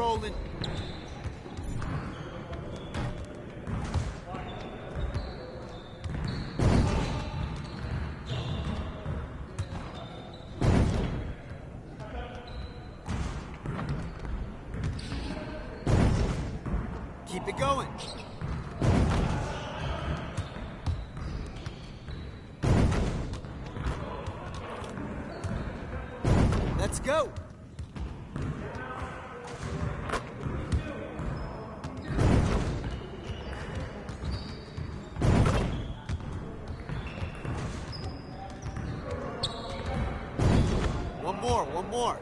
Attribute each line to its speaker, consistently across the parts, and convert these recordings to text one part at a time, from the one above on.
Speaker 1: rolling. Keep it going. Let's go. One more.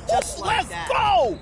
Speaker 1: Just like
Speaker 2: Let's
Speaker 1: that.
Speaker 2: go!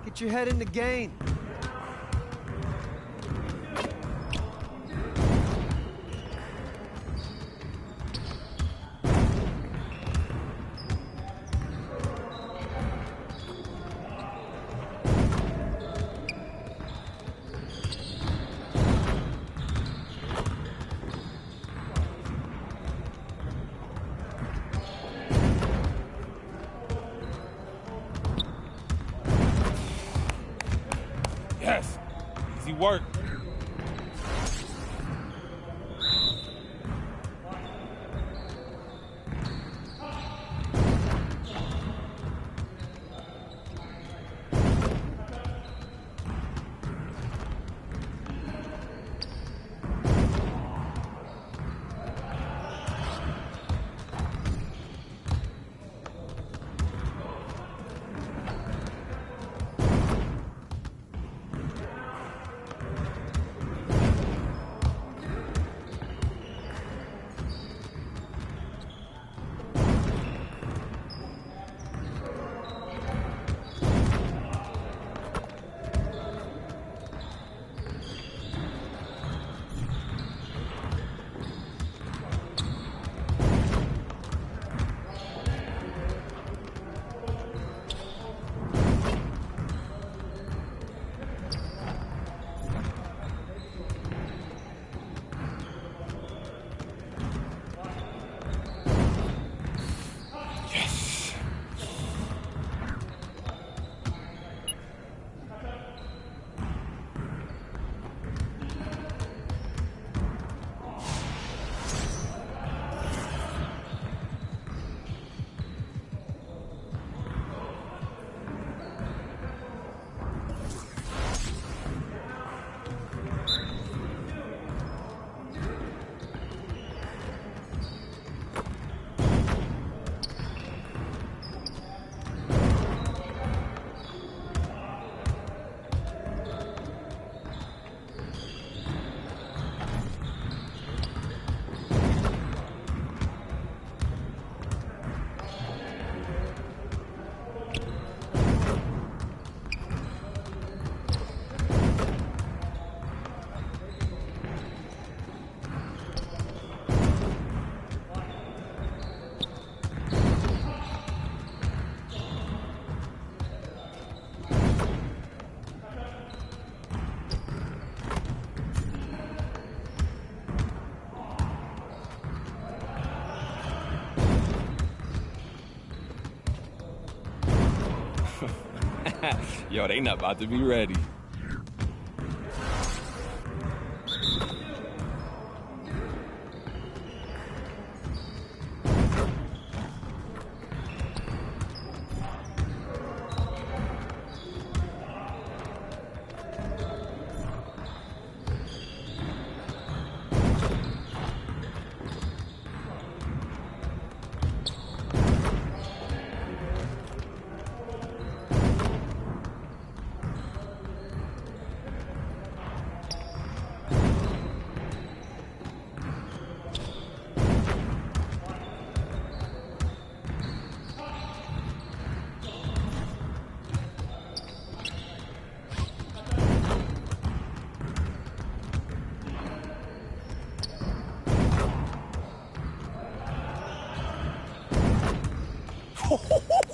Speaker 1: Get your head in the game.
Speaker 2: Yes. Easy work. Yo, they not about to be ready.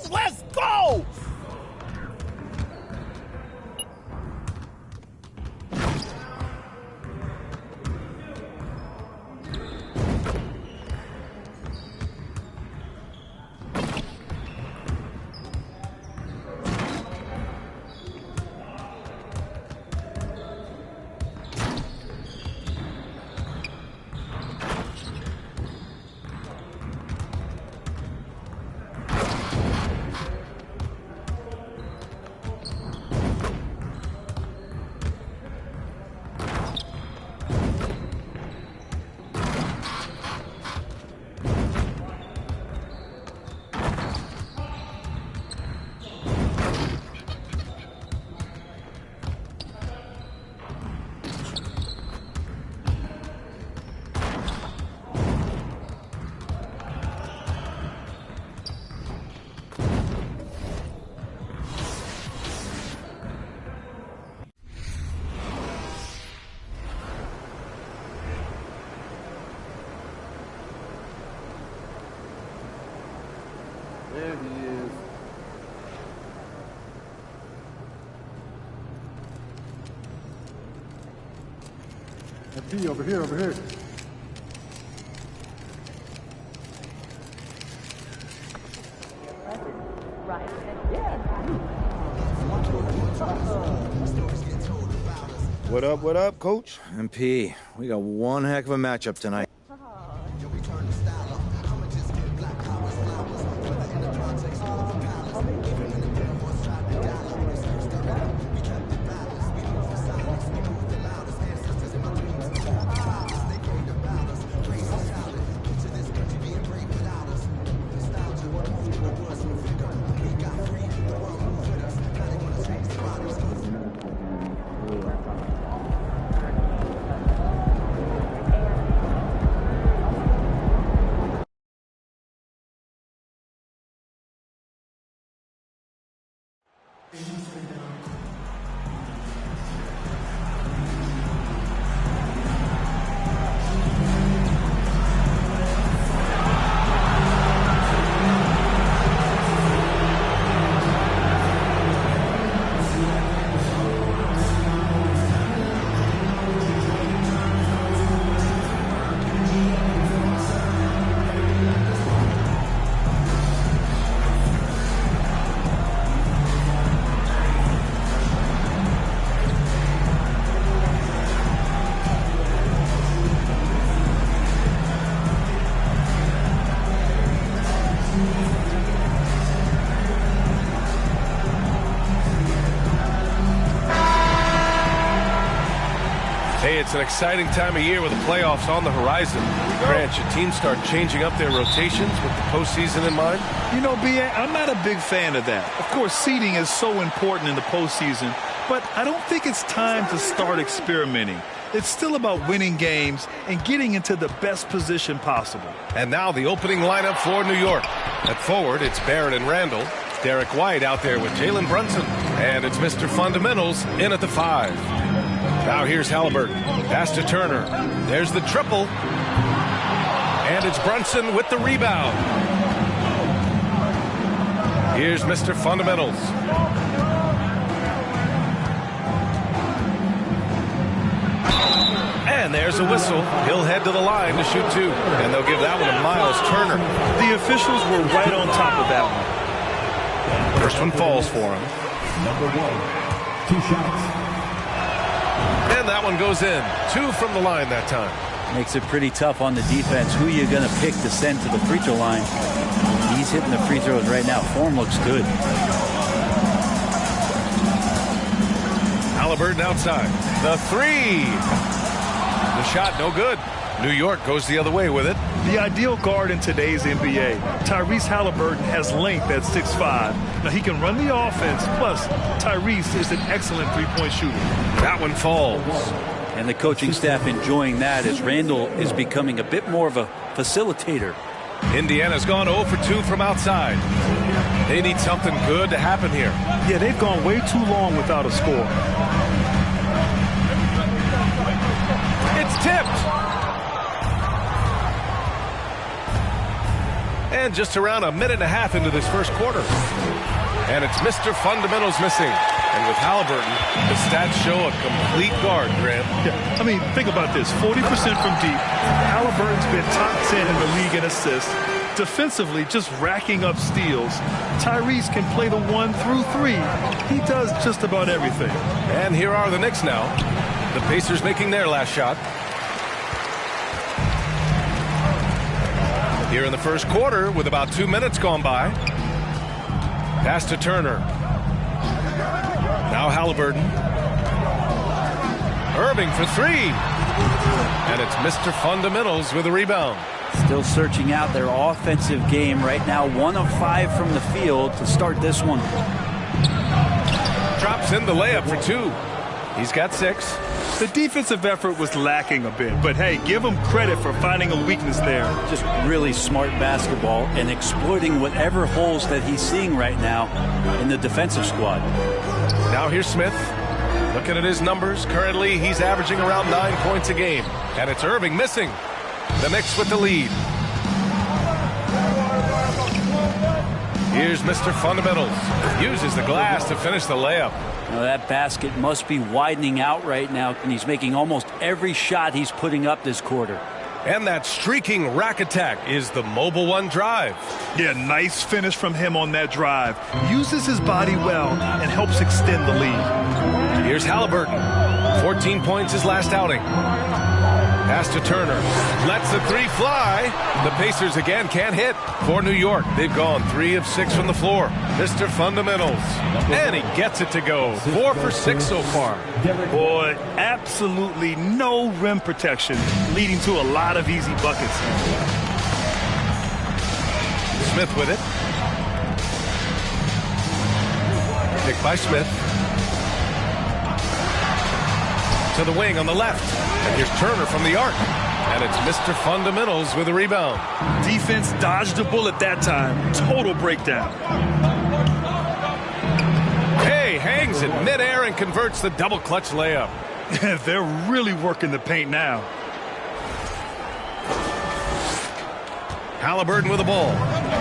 Speaker 3: Let's go!
Speaker 4: There he is. MP, over here, over here.
Speaker 5: Right.
Speaker 6: What up, Coach? MP, we got one heck of a matchup tonight.
Speaker 7: Hey, it's an exciting time of year with the playoffs on the horizon. Grant, should teams start changing up their rotations with the postseason in mind?
Speaker 8: You know, B.A., I'm not a big fan of that. Of course, seeding is so important in the postseason, but I don't think it's time to start experimenting. It's still about winning games and getting into the best position possible.
Speaker 7: And now the opening lineup for New York. At forward, it's Barrett and Randall. Derek White out there with Jalen Brunson. And it's Mr. Fundamentals in at the 5. Now here's Halliburton. Pass to Turner. There's the triple. And it's Brunson with the rebound. Here's Mr. Fundamentals. And there's a whistle. He'll head to the line to shoot 2. And they'll give that one to Miles Turner.
Speaker 8: The officials were right on top of that one.
Speaker 7: First one falls for him.
Speaker 3: Number 1, 2 shots.
Speaker 7: And that one goes in. 2 from the line that time.
Speaker 5: Makes it pretty tough on the defense. Who are you going to pick to send to the free throw line? He's hitting the free throws right now. Form looks good.
Speaker 7: Halliburton outside. The 3. The shot no good. New York goes the other way with it.
Speaker 8: The ideal guard in today's NBA. Tyrese Halliburton has length at 6'5". Now he can run the offense, plus Tyrese is an excellent three-point shooter.
Speaker 7: That one falls.
Speaker 5: And the coaching staff enjoying that as Randall is becoming a bit more of a facilitator.
Speaker 7: Indiana's gone 0 for 2 from outside. They need something good to happen here.
Speaker 8: Yeah, they've gone way too long without a score.
Speaker 7: It's tipped. And just around a minute and a half into this first quarter. And it's Mr. Fundamentals missing. And with Halliburton, the stats show a complete guard, Grant.
Speaker 8: Yeah, I mean, think about this. 40% from deep. Halliburton's been top 10 in the league in assists. Defensively, just racking up steals. Tyrese can play the 1 through 3. He does just about everything.
Speaker 7: And here are the Knicks now. The Pacers making their last shot. Here in the first quarter with about 2 minutes gone by. Pass to Turner. Now Halliburton. Irving for 3. And it's Mr. Fundamentals with a rebound.
Speaker 5: Still searching out their offensive game right now. 1 of 5 from the field to start this one.
Speaker 7: Drops in the layup for 2. He's got 6.
Speaker 8: The defensive effort was lacking a bit, but hey, give him credit for finding a weakness there.
Speaker 5: Just really smart basketball and exploiting whatever holes that he's seeing right now in the defensive squad.
Speaker 7: Now here's Smith. Looking at his numbers, currently he's averaging around 9 points a game. And it's Irving missing. The Knicks with the lead. Here's Mr. Fundamentals. Uses the glass to finish the layup.
Speaker 5: Now that basket must be widening out right now, and he's making almost every shot he's putting up this quarter.
Speaker 7: And that streaking rack attack is the mobile 1 drive.
Speaker 8: Yeah, nice finish from him on that drive. Uses his body well and helps extend the lead.
Speaker 7: Here's Halliburton. 14 points his last outing. Pass to Turner. Lets the 3 fly. The Pacers again can't hit. For New York, they've gone 3 of 6 from the floor. Mr. Fundamentals. And he gets it to go. 4 for 6 so far.
Speaker 8: Boy, absolutely no rim protection, leading to a lot of easy buckets.
Speaker 7: Smith with it. Picked by Smith. To the wing on the left. And here's Turner from the arc. And it's Mr. Fundamentals with a rebound.
Speaker 8: Defense dodged a bullet that time. Total breakdown.
Speaker 7: Hey, hangs in midair and converts the double clutch layup.
Speaker 8: They're really working the paint now.
Speaker 7: Halliburton with the ball.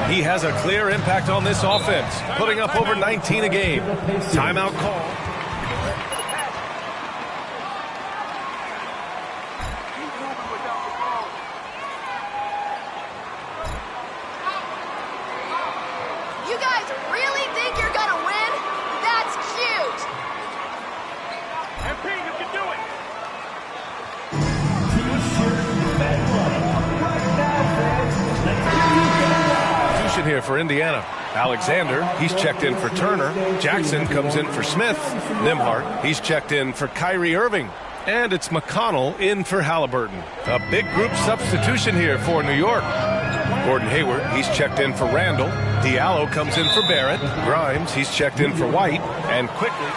Speaker 7: He has a clear impact on this offense, putting up over 19 a game. Timeout call.
Speaker 9: You guys really think you're gonna win? That's cute!
Speaker 3: MP, you can do it!
Speaker 7: Substitution here for Indiana. Alexander, he's checked in for Turner. Jackson comes in for Smith. Nimhart, he's checked in for Kyrie Irving. And it's McConnell in for Halliburton. A big group substitution here for New York. Gordon Hayward, he's checked in for Randall. Diallo comes in for Barrett. Grimes, he's checked in for White. And quickly...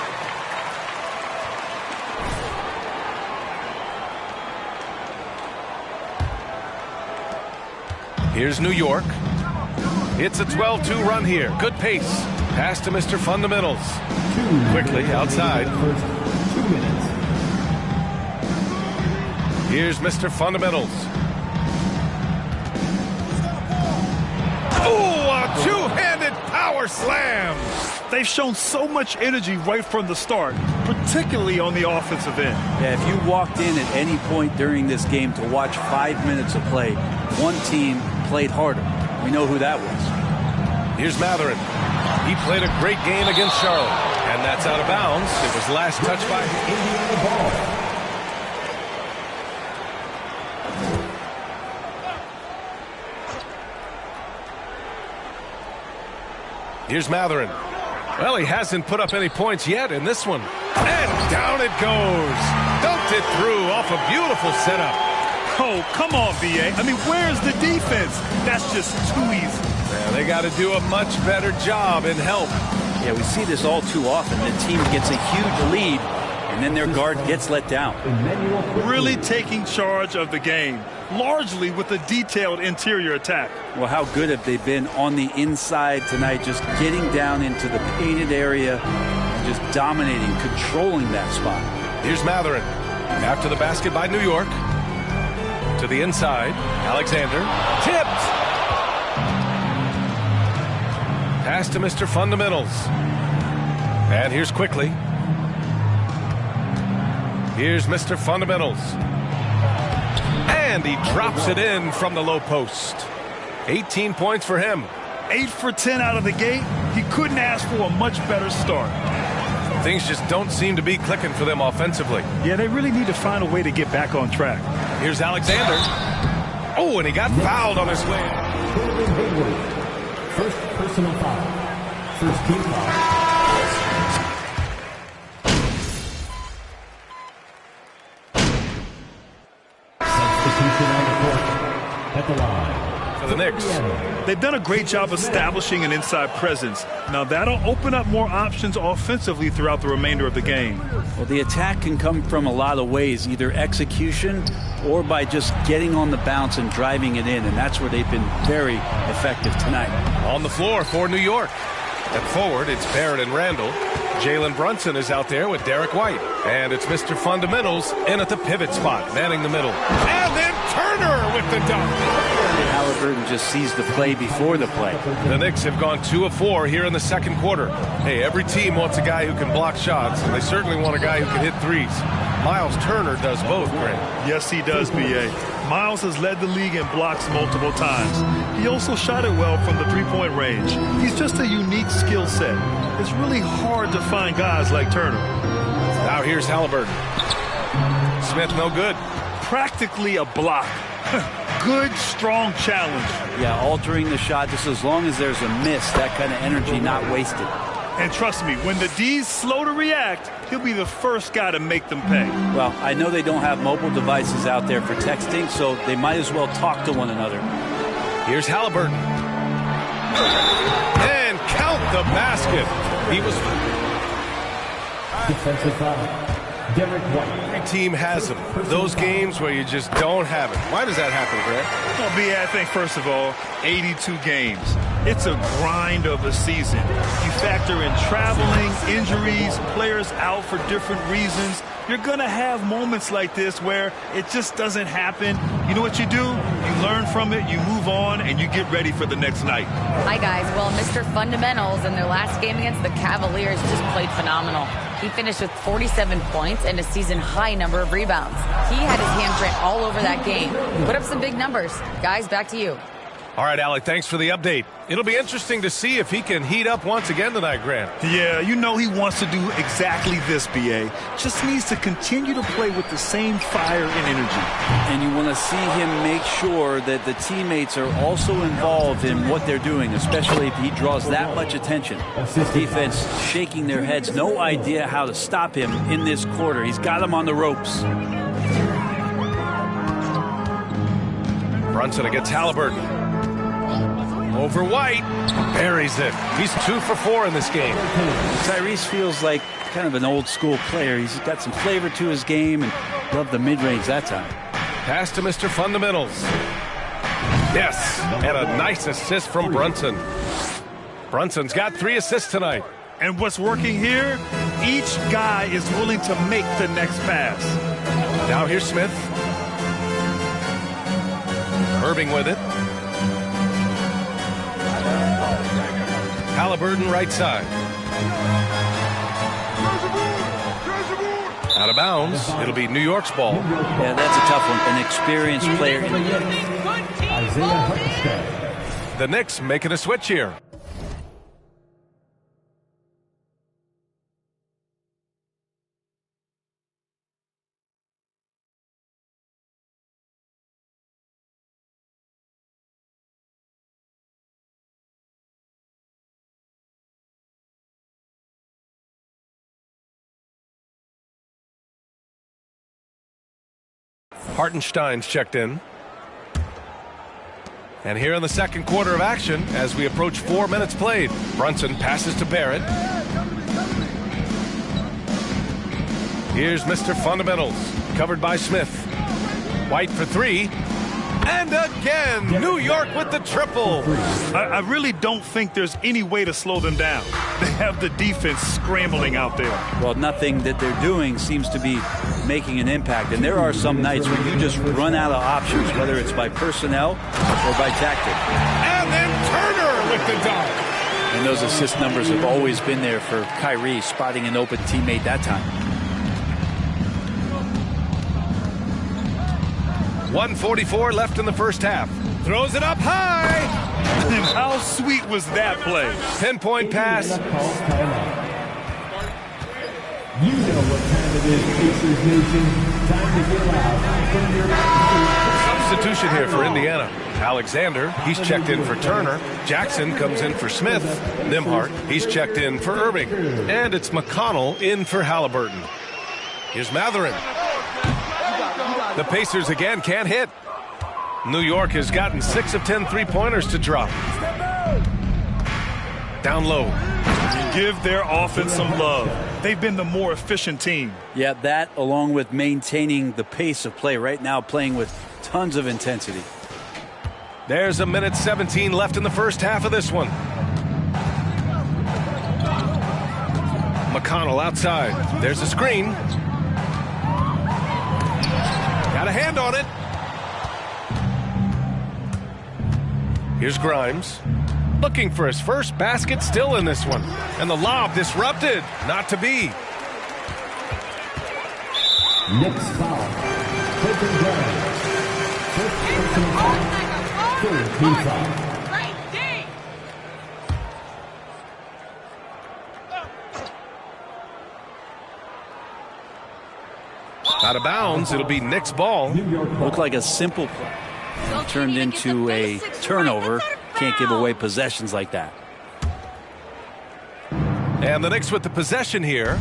Speaker 7: Here's New York. It's a 12-2 run here. Good pace. Pass to Mr. Fundamentals. Quickly outside. Here's Mr. Fundamentals. Oh, a two-handed power slam.
Speaker 8: They've shown so much energy right from the start, particularly on the offensive end.
Speaker 5: Yeah, if you walked in at any point during this game to watch 5 minutes of play, one team played harder. We know who that was.
Speaker 7: Here's Matherin. He played a great game against Charlotte. And that's out of bounds. It was last touched by
Speaker 3: Indiana ball.
Speaker 7: Here's Matherin. Well, he hasn't put up any points yet in this one. And down it goes. Dumped it through off a beautiful setup.
Speaker 8: Oh, come on, B.A. I mean, where's the defense? That's just too easy.
Speaker 7: Yeah, they got to do a much better job in help.
Speaker 5: Yeah, we see this all too often. The team gets a huge lead, and then their guard gets let down.
Speaker 8: Really taking charge of the game, largely with a detailed interior attack.
Speaker 5: Well, how good have they been on the inside tonight, just getting down into the painted area and just dominating, controlling that spot.
Speaker 7: Here's Matherin. After the basket by New York. To the inside. Alexander. Tipped. Pass to Mr. Fundamentals. And here's Quickly. Here's Mr. Fundamentals. And he drops it in from the low post. 18 points for him.
Speaker 8: 8 for 10 out of the gate. He couldn't ask for a much better start.
Speaker 7: Things just don't seem to be clicking for them offensively.
Speaker 8: Yeah, they really need to find a way to get back on track.
Speaker 7: Here's Alexander. Oh, and he got fouled on his way.
Speaker 3: First personal foul. First team foul. Substitution on the court at the line.
Speaker 7: For the Knicks.
Speaker 8: They've done a great job establishing an inside presence. Now that'll open up more options offensively throughout the remainder of the game.
Speaker 5: Well, the attack can come from a lot of ways, either execution or by just getting on the bounce and driving it in, and that's where they've been very effective tonight.
Speaker 7: On the floor for New York. At forward, it's Barrett and Randall. Jalen Brunson is out there with Derek White. And it's Mr. Fundamentals in at the pivot spot, manning the middle. And then Turner with the dunk.
Speaker 5: Halliburton just sees the play before the play.
Speaker 7: The Knicks have gone 2 of 4 here in the second quarter. Hey, every team wants a guy who can block shots, and they certainly want a guy who can hit threes. Miles Turner does both, Grant.
Speaker 8: Yes, he does, B.A. Miles has led the league in blocks multiple times. He also shot it well from the three-point range. He's just a unique skill set. It's really hard to find guys like Turner.
Speaker 7: Now here's Halliburton. Smith no good.
Speaker 8: Practically a block. Good, strong challenge.
Speaker 5: Yeah, altering the shot just as long as there's a miss, that kind of energy not wasted.
Speaker 8: And trust me, when the D's slow to react, he'll be the first guy to make them pay.
Speaker 5: Well, I know they don't have mobile devices out there for texting, so they might as well talk to one another.
Speaker 7: Here's Halliburton. And count the basket. He was...
Speaker 3: Defensive foul. Derek White.
Speaker 7: Every team has them. Those games where you just don't have it. Why does that happen, Grant?
Speaker 8: Well, B, I think, first of all, 82 games. It's a grind of a season. You factor in traveling, injuries, players out for different reasons. You're going to have moments like this where it just doesn't happen. You know what you do? You learn from it, you move on, and you get ready for the next night.
Speaker 10: Hi, guys. Well, Mr. Fundamentals in their last game against the Cavaliers just played phenomenal. He finished with 47 points and a season-high number of rebounds. He had his handprint all over that game. Put up some big numbers. Guys, back to you.
Speaker 7: All right, Alec, thanks for the update. It'll be interesting to see if he can heat up once again tonight, Grant.
Speaker 8: Yeah, you know he wants to do exactly this, B.A. Just needs to continue to play with the same fire and energy.
Speaker 5: And you want to see him make sure that the teammates are also involved in what they're doing, especially if he draws that much attention. Defense shaking their heads, no idea how to stop him in this quarter. He's got him on the ropes.
Speaker 7: Brunson against Halliburton. Over White, buries it. He's 2 for 4 in this game.
Speaker 5: Tyrese feels like kind of an old school player. He's got some flavor to his game and loved the mid-range that time.
Speaker 7: Pass to Mr. Fundamentals. Yes, and a nice assist from Brunson. Brunson's got 3 assists tonight.
Speaker 8: And what's working here? Each guy is willing to make the next pass.
Speaker 7: Now here's Smith. Irving with it. Halliburton right side. Out of bounds. It'll be New York's ball.
Speaker 5: Yeah, that's a tough one. An experienced player.
Speaker 7: The Knicks making a switch here. Hartenstein's checked in. And here in the second quarter of action, as we approach 4 minutes played, Brunson passes to Barrett. Here's Mr. Fundamentals, covered by Smith. White for three. And again, New York with the triple.
Speaker 8: I really don't think there's any way to slow them down. They have the defense scrambling out there.
Speaker 5: Well, nothing that they're doing seems to be making an impact. And there are some nights where you just run out of options, whether it's by personnel or by tactic.
Speaker 7: And then Turner with the dunk.
Speaker 5: And those assist numbers have always been there for Kyrie, spotting an open teammate that time.
Speaker 7: 1:44 left in the first half. Throws it up high.
Speaker 8: And how sweet was that play?
Speaker 7: Pinpoint pass.
Speaker 3: You know what time it is, Pacers Nation. Time to get loud.
Speaker 7: Substitution here for Indiana. Alexander, he's checked in for Turner. Jackson comes in for Smith. Nimhart, he's checked in for Irving. And it's McConnell in for Halliburton. Here's Matherin. The Pacers again can't hit. New York has gotten 6 of 10 three-pointers to drop. Down low.
Speaker 8: Give their offense some love. They've been the more efficient team.
Speaker 5: Yeah, that along with maintaining the pace of play right now, playing with tons of intensity.
Speaker 7: There's 1:17 left in the first half of this one. McConnell outside. There's a screen. Got a hand on it. Here's Grimes. Looking for his first basket, still in this one. And the lob disrupted. Not to be.
Speaker 3: Next foul. Taking Grimes. First personal foul. Third team foul.
Speaker 7: Out of bounds, it'll be Knicks ball.
Speaker 5: Looked like a simple play. Turned into a turnover. Can't give away possessions like that.
Speaker 7: And the Knicks with the possession here.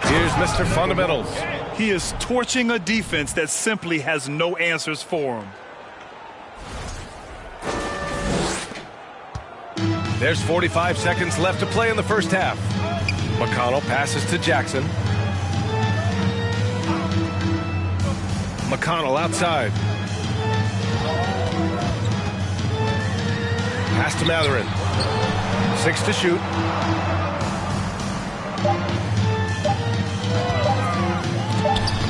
Speaker 7: Here's Mr. Fundamentals.
Speaker 8: He is torching a defense that simply has no answers for him.
Speaker 7: There's 45 seconds left to play in the first half. McConnell passes to Jackson. McConnell outside. Pass to Matherin. 6 to shoot.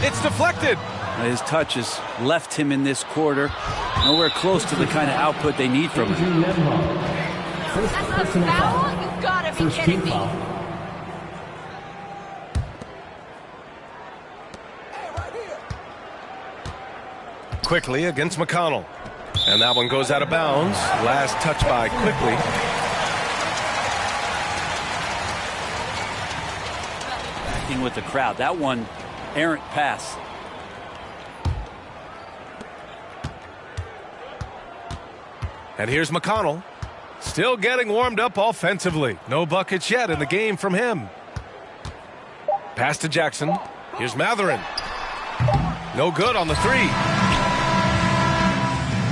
Speaker 7: It's deflected.
Speaker 5: His touches left him in this quarter. Nowhere close to the kind of output they need from him.
Speaker 9: That's a foul? You gotta be kidding me.
Speaker 7: Quickly against McConnell. And that one goes out of bounds. Last touch by Quickly.
Speaker 5: Acting with the crowd. That one, errant pass.
Speaker 7: And here's McConnell. Still getting warmed up offensively. No buckets yet in the game from him. Pass to Jackson. Here's Matherin. No good on the three.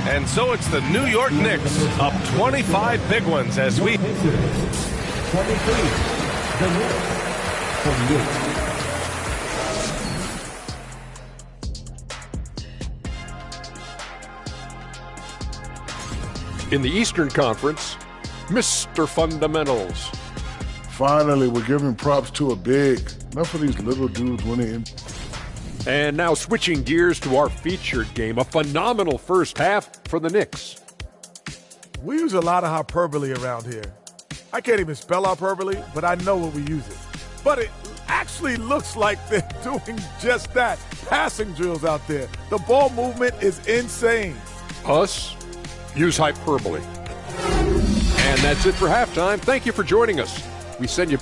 Speaker 7: And so it's the New York Knicks up 25 big ones as we...
Speaker 3: 23. The Knicks.
Speaker 11: In the Eastern Conference, Mr. Fundamentals.
Speaker 4: Finally, we're giving props to a big. Enough of these little dudes winning.
Speaker 11: And now switching gears to our featured game, a phenomenal first half for the Knicks.
Speaker 12: We use a lot of hyperbole around here. I can't even spell hyperbole, but I know what we use it. But it actually looks like they're doing just that. Passing drills out there. The ball movement is insane.
Speaker 11: Us use hyperbole. And that's it for halftime. Thank you for joining us. We send you...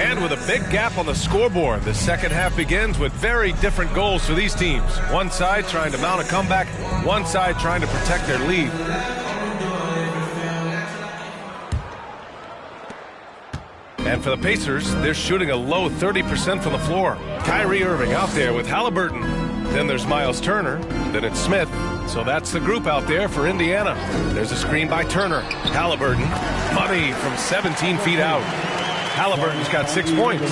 Speaker 7: And with a big gap on the scoreboard, the second half begins with very different goals for these teams. One side trying to mount a comeback, one side trying to protect their lead. And for the Pacers, they're shooting a low 30% from the floor. Kyrie Irving out there with Halliburton. Then there's Miles Turner. Then it's Smith. So that's the group out there for Indiana. There's a screen by Turner. Halliburton. Money from 17 feet out. Halliburton's got 6 points.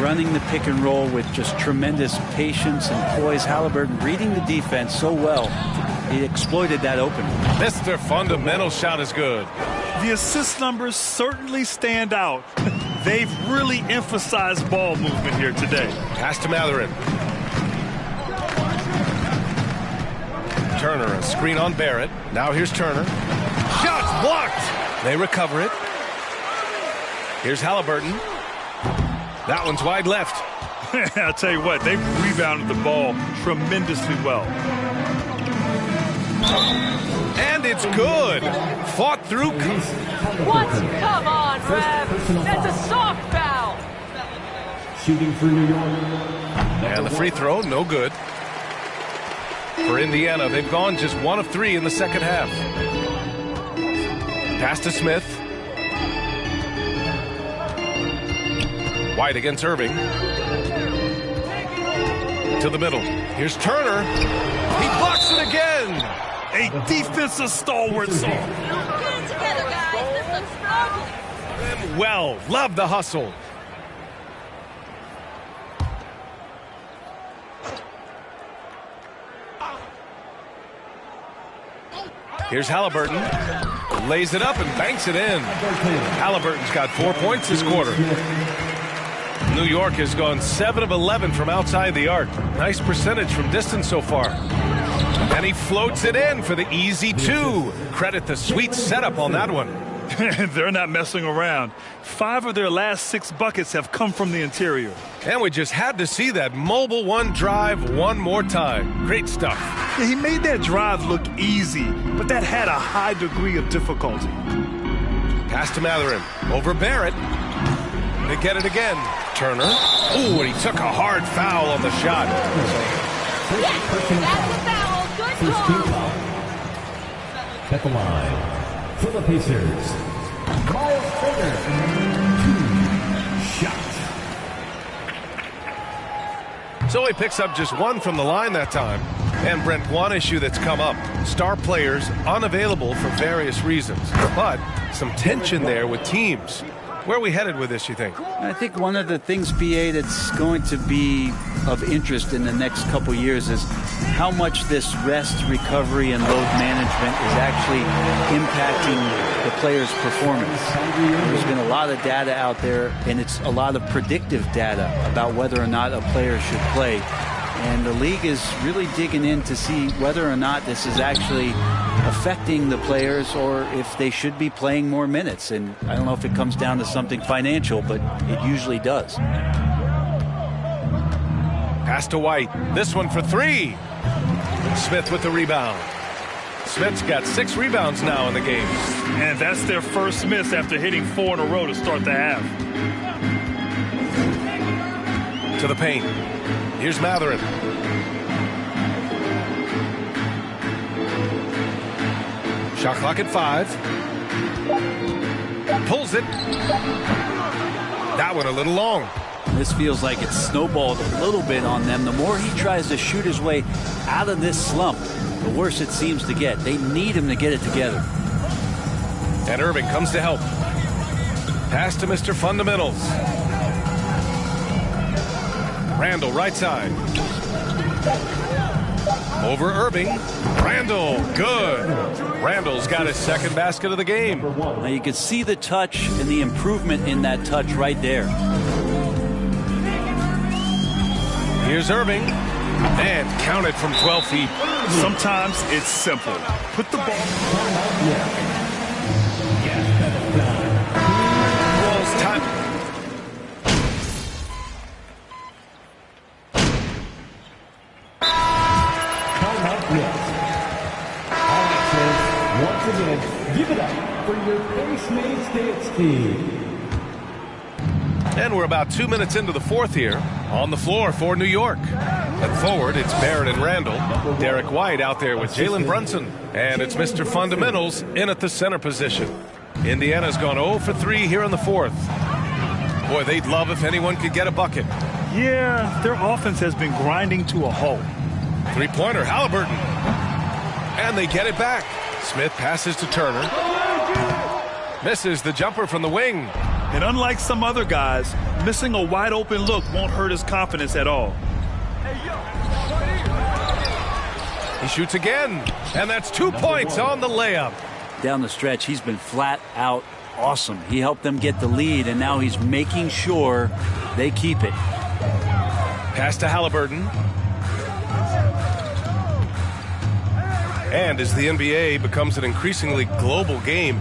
Speaker 5: Running the pick and roll with just tremendous patience and poise. Halliburton reading the defense so well. He exploited that opening.
Speaker 7: Mr. Fundamental shot is good.
Speaker 8: The assist numbers certainly stand out. They've really emphasized ball movement here today.
Speaker 7: Pass to Matherin. Turner, a screen on Barrett. Now here's Turner. Shots blocked. They recover it. Here's Halliburton. That one's wide left.
Speaker 8: I'll tell you what, they've rebounded the ball tremendously well.
Speaker 7: And it's good. Fought through.
Speaker 13: What? Come on, Rev. That's a soft foul.
Speaker 3: Shooting for New York.
Speaker 7: And the free throw, no good. For Indiana, they've gone just 1 of 3 in the second half. Pass to Smith. White against Irving. To the middle. Here's Turner. He blocks it again.
Speaker 8: A defensive stalwart song.
Speaker 13: Get it together, guys. This looks ugly.
Speaker 7: Well, love the hustle. Here's Halliburton. Lays it up and banks it in. Halliburton's got 4 points this quarter. New York has gone 7 of 11 from outside the arc. Nice percentage from distance so far. And he floats it in for the easy 2. Credit the sweet setup on that one.
Speaker 8: They're not messing around. 5 of their last 6 buckets have come from the interior.
Speaker 7: And we just had to see that mobile one drive one more time. Great stuff.
Speaker 8: Yeah, he made that drive look easy, but that had a high degree of difficulty.
Speaker 7: Pass to Matherin. Over Barrett. They get it again. Turner. Ooh, and he took a hard foul on the shot.
Speaker 13: Yes, that's a foul. Good call.
Speaker 3: At the line for the Pacers, Miles Turner, 2 shots.
Speaker 7: So he picks up just 1 from the line that time. And Brent, one issue that's come up. Star players unavailable for various reasons. But some tension there with teams. Where are we headed with this, you think?
Speaker 5: I think one of the things, BA, that's going to be of interest in the next couple years is how much this rest, recovery, and load management is actually impacting the player's performance. There's been a lot of data out there, and it's a lot of predictive data about whether or not a player should play. And the league is really digging in to see whether or not this is actually affecting the players or if they should be playing more minutes. And I don't know if it comes down to something financial, but it usually does.
Speaker 7: Pass to White. This one for 3. Smith with the rebound. Smith's got 6 rebounds now in the game.
Speaker 8: And that's their first miss after hitting 4 in a row to start the half.
Speaker 7: To the paint. Here's Matherin. Shot clock at 5. Pulls it. That one a little long.
Speaker 5: This feels like it's snowballed a little bit on them. The more he tries to shoot his way out of this slump, the worse it seems to get. They need him to get it together.
Speaker 7: And Irving comes to help. Pass to Mr. Fundamentals. Randall, right side. Over Irving. Randall, good. Randall's got his second basket of the game.
Speaker 5: Now you can see the touch and the improvement in that touch right there.
Speaker 7: Here's Irving. And counted from 12 feet.
Speaker 8: Sometimes it's simple. Put the ball.
Speaker 7: Ball's time.
Speaker 3: Once again, give it up for your Base Mates Dance Team.
Speaker 7: And we're about 2 minutes into the fourth here. On the floor for New York. At forward, it's Barrett and Randall. Derek White out there with Jalen Brunson. And it's Mr. Fundamentals in at the center position. Indiana's gone 0 for 3 here in the fourth. Boy, they'd love if anyone could get a bucket.
Speaker 8: Yeah, their offense has been grinding to a halt.
Speaker 7: Three-pointer, Halliburton. And they get it back. Smith passes to Turner. Misses the jumper from the wing.
Speaker 8: And unlike some other guys, missing a wide-open look won't hurt his confidence at all.
Speaker 7: He shoots again, and that's 2 points on the layup.
Speaker 5: Down the stretch, he's been flat out awesome. He helped them get the lead, and now he's making sure they keep it.
Speaker 7: Pass to Halliburton. And as the NBA becomes an increasingly global game,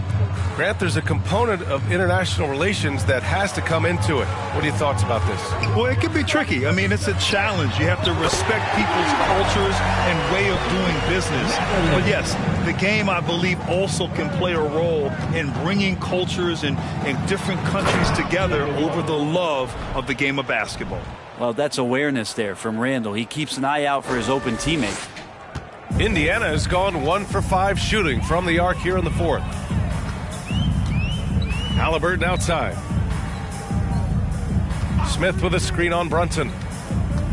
Speaker 7: Grant, there's a component of international relations that has to come into it. What are your thoughts about this?
Speaker 8: Well, it can be tricky. I mean, it's a challenge. You have to respect people's cultures and way of doing business. But yes, the game, I believe, also can play a role in bringing cultures and different countries together over the love of the game of basketball.
Speaker 5: Well, that's awareness there from Randall. He keeps an eye out for his open teammate.
Speaker 7: Indiana has gone 1 for 5 shooting from the arc here in the fourth. Halliburton outside. Smith with a screen on Brunson.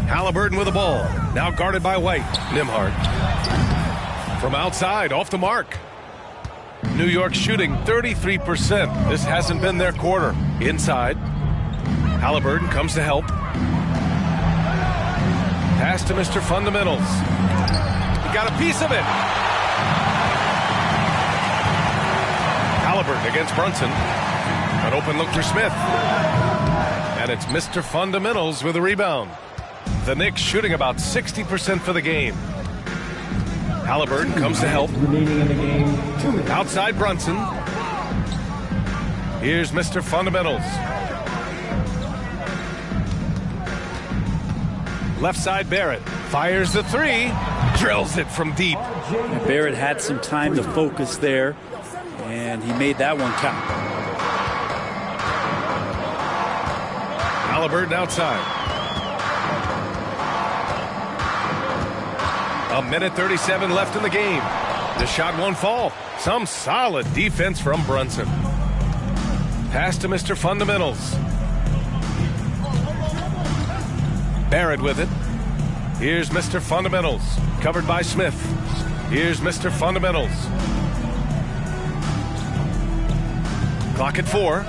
Speaker 7: Halliburton with the ball. Now guarded by White. Nembhard. From outside, off the mark. New York shooting 33%. This hasn't been their quarter. Inside. Halliburton comes to help. Pass to Mr. Fundamentals. He got a piece of it. Halliburton against Brunson. An open look for Smith. And it's Mr. Fundamentals with a rebound. The Knicks shooting about 60% for the game. Halliburton comes to help. Outside Brunson. Here's Mr. Fundamentals. Left side Barrett. Fires the three. Drills it from deep.
Speaker 5: Barrett had some time to focus there, and he made that one count.
Speaker 7: Halliburton outside. A minute 37 left in the game. The shot won't fall. Some solid defense from Brunson. Pass to Mr. Fundamentals. Barrett with it. Here's Mr. Fundamentals. Covered by Smith. Here's Mr. Fundamentals. Clock at 4.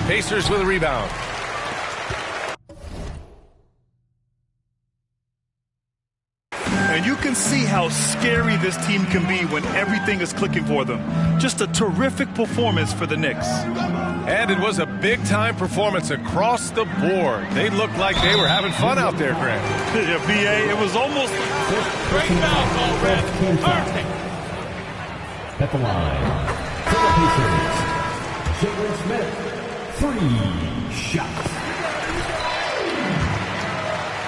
Speaker 7: Pacers with a rebound.
Speaker 8: And you can see how scary this team can be when everything is clicking for them. Just a terrific performance for the Knicks.
Speaker 7: And it was a big-time performance across the board. They looked like they were having fun out there, Grant.
Speaker 8: Yeah, B.A., it was almost...
Speaker 13: Great foul call, Red. Perfect.
Speaker 3: At the line, for the Pacers, Jalen Smith, 3 shots.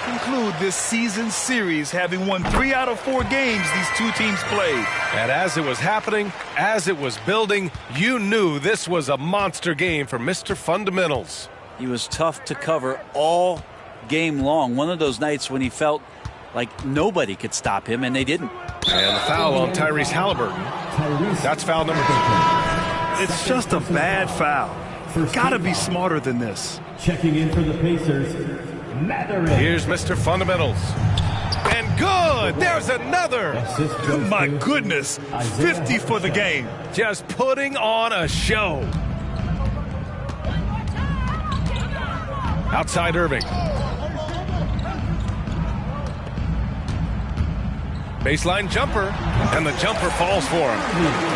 Speaker 8: Conclude this season series having won 3 out of 4 games these two teams played.
Speaker 7: And as it was happening, as it was building, you knew this was a monster game for Mr. Fundamentals.
Speaker 5: He was tough to cover all game long. One of those nights when he felt like nobody could stop him, and they didn't.
Speaker 7: And the foul on Tyrese Halliburton. That's foul number 2.
Speaker 8: It's just a bad foul. Gotta be smarter than this.
Speaker 3: Checking in for the Pacers, Mycareer.
Speaker 7: Here's Mr. Fundamentals. And good! There's another!
Speaker 8: My goodness, 50 for the game.
Speaker 7: Just putting on a show. Outside Irving. Baseline jumper, and the jumper falls for him.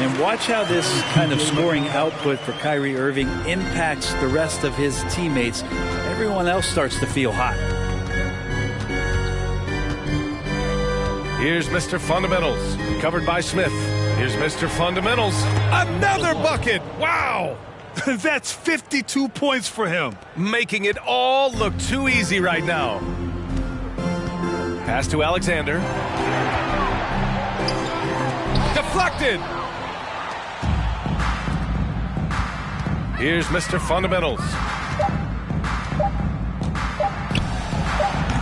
Speaker 5: And watch how this kind of scoring output for Kyrie Irving impacts the rest of his teammates. Everyone else starts to feel hot.
Speaker 7: Here's Mr. Fundamentals, covered by Smith. Here's Mr. Fundamentals. Another bucket! Wow!
Speaker 8: That's 52 points for him.
Speaker 7: Making it all look too easy right now. Pass to Alexander. Deflected. Here's Mr. Fundamentals.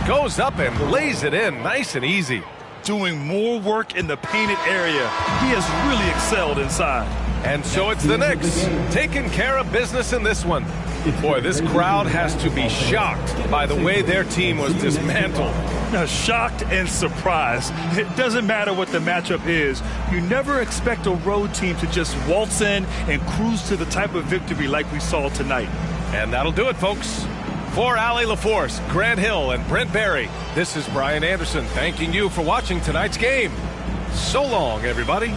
Speaker 7: Goes up and lays it in nice and easy.
Speaker 8: Doing more work in the painted area. He has really excelled inside.
Speaker 7: And so it's the Knicks taking care of business in this one. Boy, this crowd has to be shocked by the way their team was dismantled.
Speaker 8: Now, shocked and surprised. It doesn't matter what the matchup is. You never expect a road team to just waltz in and cruise to the type of victory like we saw tonight.
Speaker 7: And that'll do it, folks. For Allie LaForce, Grant Hill, and Brent Barry, this is Brian Anderson thanking you for watching tonight's game. So long, everybody.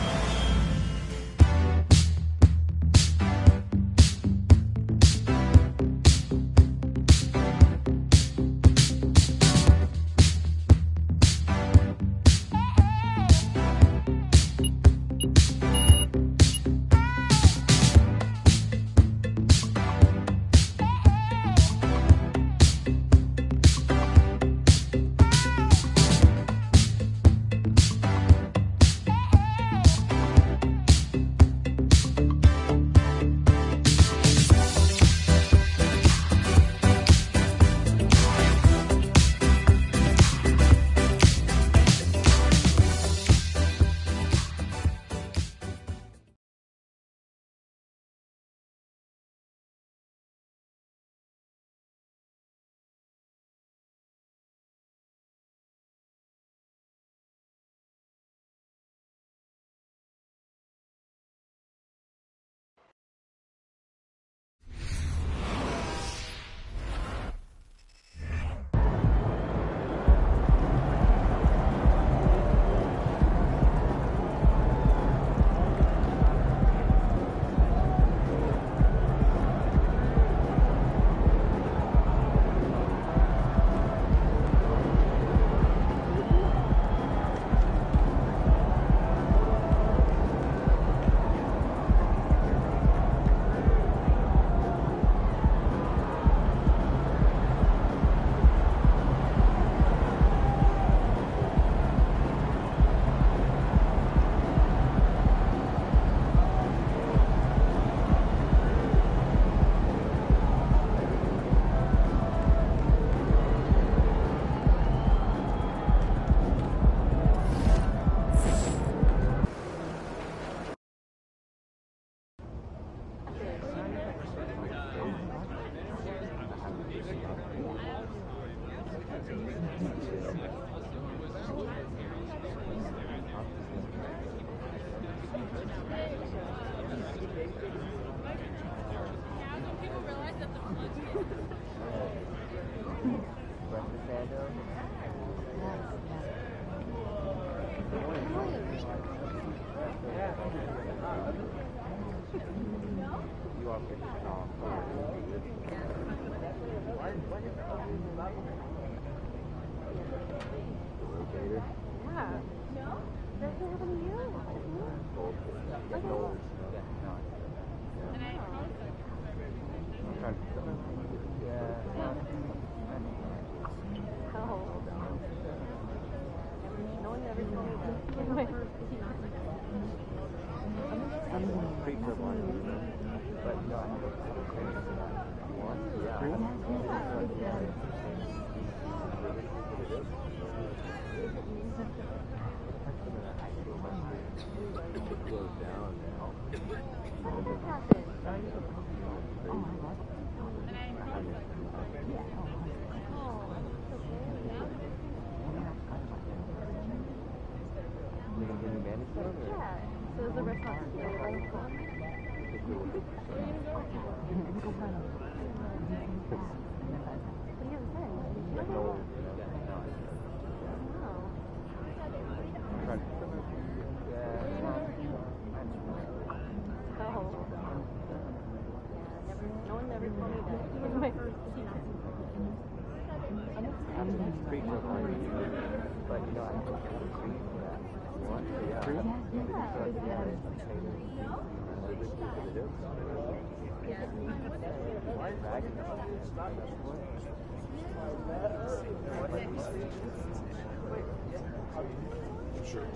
Speaker 11: Sure.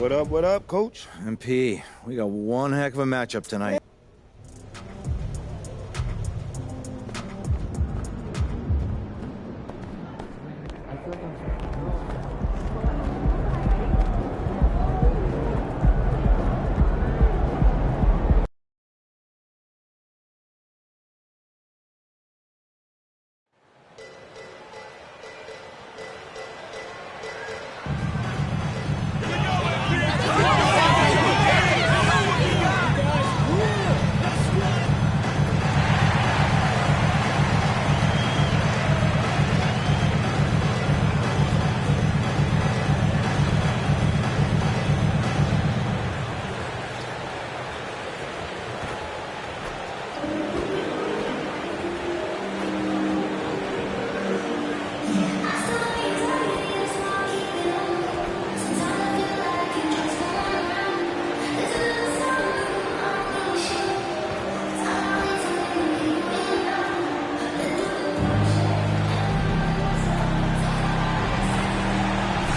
Speaker 6: What up, Coach? MP, we got one heck of a matchup tonight.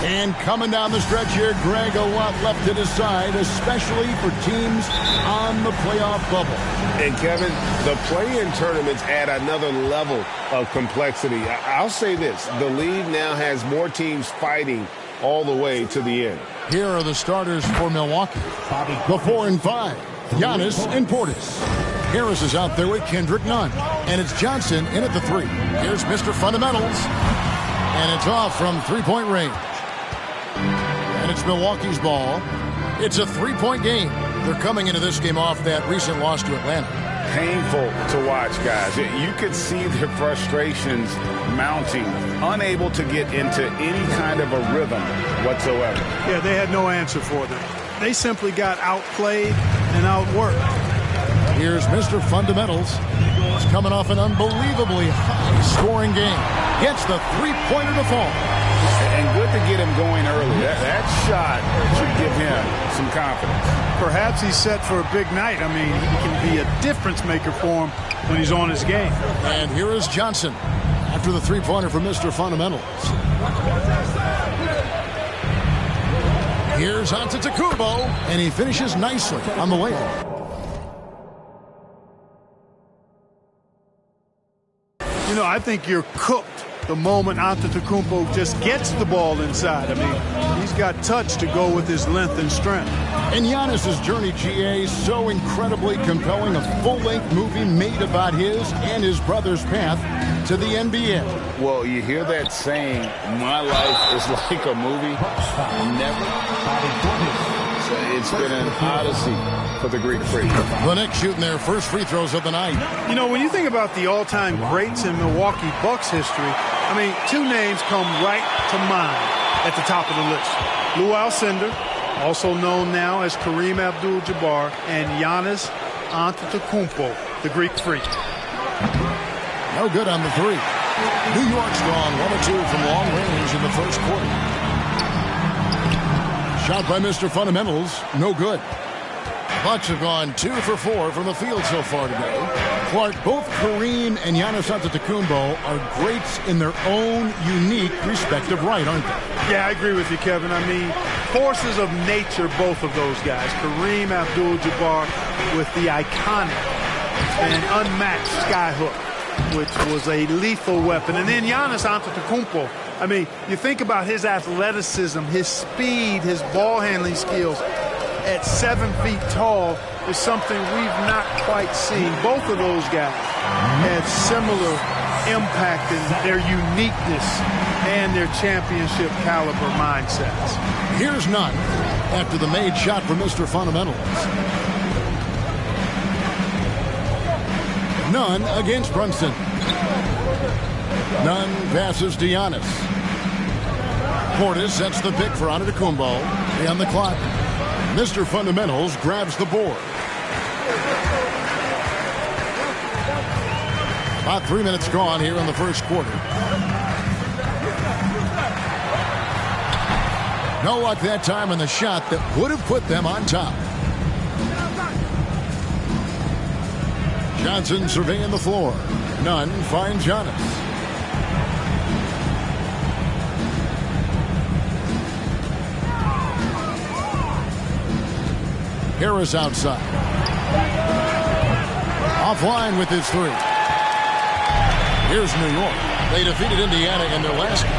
Speaker 14: And coming down the stretch here, Greg, a lot left to decide, especially for teams on the playoff bubble.
Speaker 7: And, Kevin, the play-in tournaments add another level of complexity. I'll say this. The league now has more teams fighting all the way to the end.
Speaker 14: Here are the starters for Milwaukee. The 4 and 5, Giannis and Portis. Harris is out there with Kendrick Nunn. And it's Johnson in at the 3. Here's Mr. Fundamentals. And it's off from three-point range. And it's Milwaukee's ball. It's a three-point game. They're coming into this game off that recent loss to Atlanta.
Speaker 15: Painful to watch, guys. You could see their frustrations mounting, unable to get into any kind of a rhythm whatsoever.
Speaker 16: Yeah, they had no answer for them. They simply got outplayed and outworked.
Speaker 14: Here's Mr. Fundamentals. He's coming off an unbelievably high-scoring game. Gets the three-pointer to fall.
Speaker 15: And good to get him going early. That shot should give him some confidence.
Speaker 16: Perhaps he's set for a big night. I mean, he can be a difference maker for him when he's on his game.
Speaker 14: And here is Johnson after the three-pointer from Mr. Fundamentals. Here's Antetokounmpo, and he finishes nicely on the way.
Speaker 16: You know, I think you're cooked the moment Antetokounmpo just gets the ball inside. I mean, he's got touch to go with his length and strength.
Speaker 14: And Giannis's journey, GA, so incredibly compelling. A full-length movie made about his and his brother's path to the NBA.
Speaker 15: Well, you hear that saying, my life is like a movie. Never. So it's been an odyssey for the Greek Freak.
Speaker 14: The Knicks shooting their first free throws of the night.
Speaker 16: You know, when you think about the all-time greats in Milwaukee Bucks history, I mean, two names come right to mind at the top of the list. Lou Alcindor, also known now as Kareem Abdul-Jabbar, and Giannis Antetokounmpo, the Greek Freak.
Speaker 14: No good on the 3. New York's gone 1 or 2 from long range in the first quarter. Shot by Mr. Fundamentals, no good. Bucks have gone 2 for 4 from the field so far today. Clark, both Kareem and Giannis Antetokounmpo are greats in their own unique respective right, aren't they?
Speaker 16: Yeah, I agree with you, Kevin. I mean, forces of nature, both of those guys. Kareem Abdul-Jabbar with the iconic and unmatched skyhook, which was a lethal weapon. And then Giannis Antetokounmpo. I mean, you think about his athleticism, his speed, his ball handling skills. At 7 feet tall is something we've not quite seen. Both of those guys had similar impact in their uniqueness and their championship caliber mindsets.
Speaker 14: Here's Nunn after the made shot for Mr. Fundamentals. Nunn against Brunson. Nunn passes to Giannis. Portis sets the pick for Antetokounmpo. On the clock. Mr. Fundamentals grabs the board. About 3 minutes gone here in the first quarter. No luck that time on the shot that would have put them on top. Johnson surveying the floor. Nunn finds Giannis. Harris outside. Offline with his three. Here's New York. They defeated Indiana in their last game.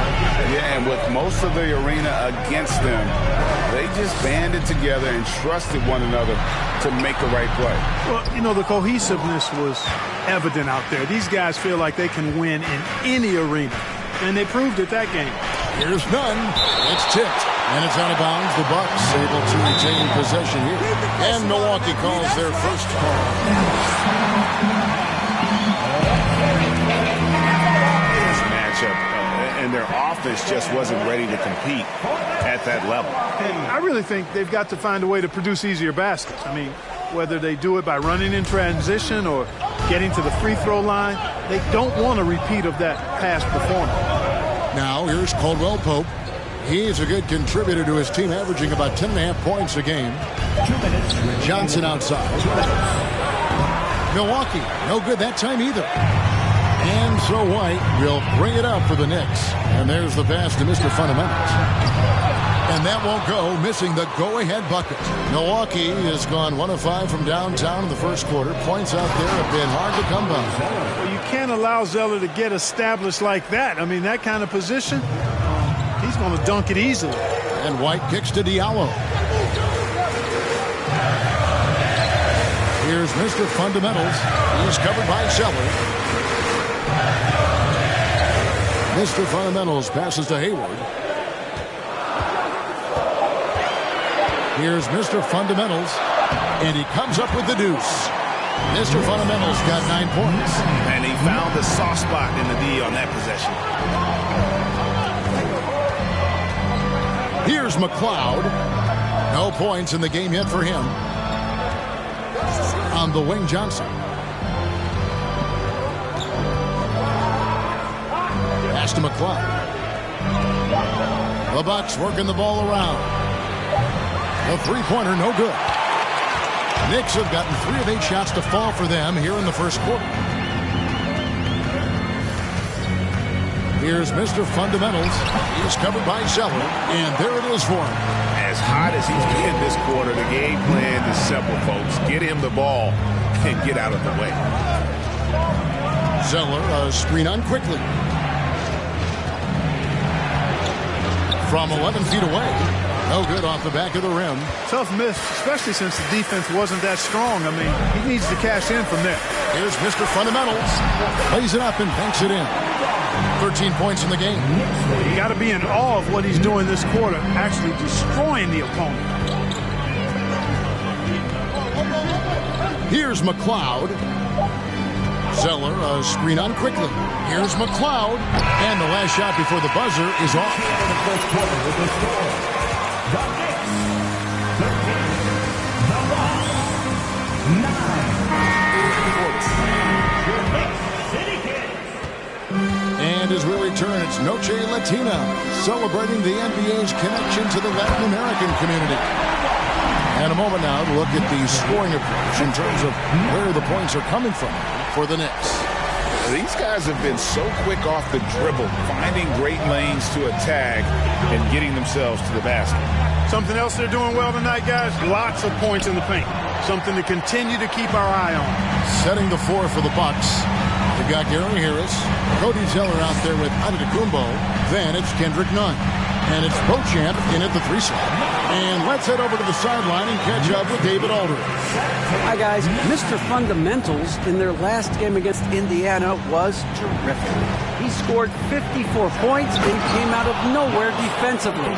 Speaker 15: Yeah, and with most of the arena against them, they just banded together and trusted one another to make the right play.
Speaker 16: Well, you know, the cohesiveness was evident out there. These guys feel like they can win in any arena, and they proved it that game.
Speaker 14: Here's Nunn. It's tipped, and it's out of bounds. The Bucks able to retain possession here. And Milwaukee calls their first call.
Speaker 15: And their offense just wasn't ready to compete at that level.
Speaker 16: And I really think they've got to find a way to produce easier baskets. I mean, whether they do it by running in transition or getting to the free throw line, they don't want a repeat of that past performance.
Speaker 14: Now here's Caldwell Pope. He's a good contributor to his team, averaging about 10.5 points a game. Johnson outside. Milwaukee, no good that time either. And so White will bring it up for the Knicks. And there's the pass to Mr. Fundamentals. And that won't go, missing the go-ahead bucket. Milwaukee has gone 1 of 5 from downtown in the first quarter. Points out there have been hard to come by.
Speaker 16: Well, you can't allow Zeller to get established like that. I mean, that kind of position, he's going to dunk it easily.
Speaker 14: And White kicks to Diallo. Here's Mr. Fundamentals. He's covered by Zeller. Mr. Fundamentals passes to Hayward. Here's Mr. Fundamentals, and he comes up with the deuce. Mr. Fundamentals got 9 points.
Speaker 6: And he found the soft spot in the D on that possession.
Speaker 14: Here's McLeod. No points in the game yet for him. On the wing, Johnson. Pass to McLeod. The Bucks working the ball around. The three-pointer, no good. Knicks have gotten 3 of 8 shots to fall for them here in the first quarter. Here's Mr. Fundamentals. He's covered by Zeller, and there it is for him.
Speaker 6: As hot as he's been this quarter, the game plan is simple, folks. Get him the ball and get out of the way.
Speaker 14: Zeller, a screen on quickly. From 11 feet away. No good off the back of the rim.
Speaker 16: Tough miss, especially since the defense wasn't that strong. I mean, he needs to cash in from there.
Speaker 14: Here's Mr. Fundamentals. Plays it up and banks it in. 13 points in the game.
Speaker 16: You got to be in awe of what he's doing this quarter, actually destroying the opponent.
Speaker 14: Here's McLeod. Zeller, a screen on quickly. Here's McLeod. And the last shot before the buzzer is off. And as we return, it's Noche Latina, celebrating the NBA's connection to the Latin American community. And a moment now to look at the scoring approach in terms of where the points are coming from for the Knicks.
Speaker 15: These guys have been so quick off the dribble, finding great lanes to attack and getting themselves to the basket.
Speaker 16: Something else they're doing well tonight, guys, lots of points in the paint. Something to continue to keep our eye on.
Speaker 14: Setting the floor for the Bucks. They've got Gary Harris, Cody Zeller out there with Antetokounmpo. Then it's Kendrick Nunn. And it's Beauchamp in at the 3 slot. And let's head over to the sideline and catch up with David Aldridge.
Speaker 17: Hi, guys. Mr. Fundamentals in their last game against Indiana was terrific. He scored 54 points and came out of nowhere defensively,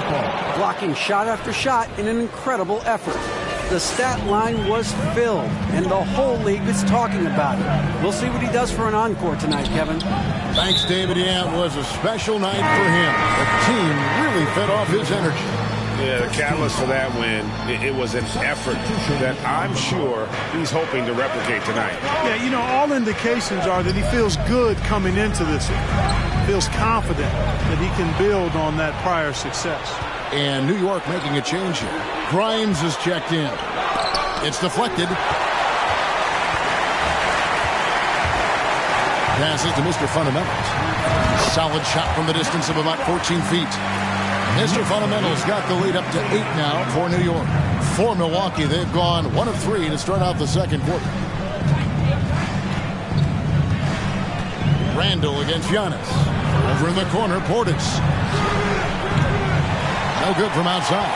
Speaker 17: blocking shot after shot in an incredible effort. The stat line was filled, and the whole league is talking about it. We'll see what he does for an encore tonight, Kevin.
Speaker 14: Thanks, David. Yeah, it was a special night for him. The team really fed off his energy.
Speaker 15: Yeah, the catalyst for that win, it was an effort that I'm sure he's hoping to replicate tonight.
Speaker 16: Yeah, you know, all indications are that he feels good coming into this. Feels confident that he can build on that prior success.
Speaker 14: And New York making a change here. Grimes is checked in. It's deflected. Passes to Mr. Fundamentals. Solid shot from the distance of about 14 feet. Mr. Fundamentals got the lead up to 8 now for New York. For Milwaukee, they've gone 1 of 3 to start out the second quarter. Randall against Giannis. Over in the corner, Portis. No good from outside.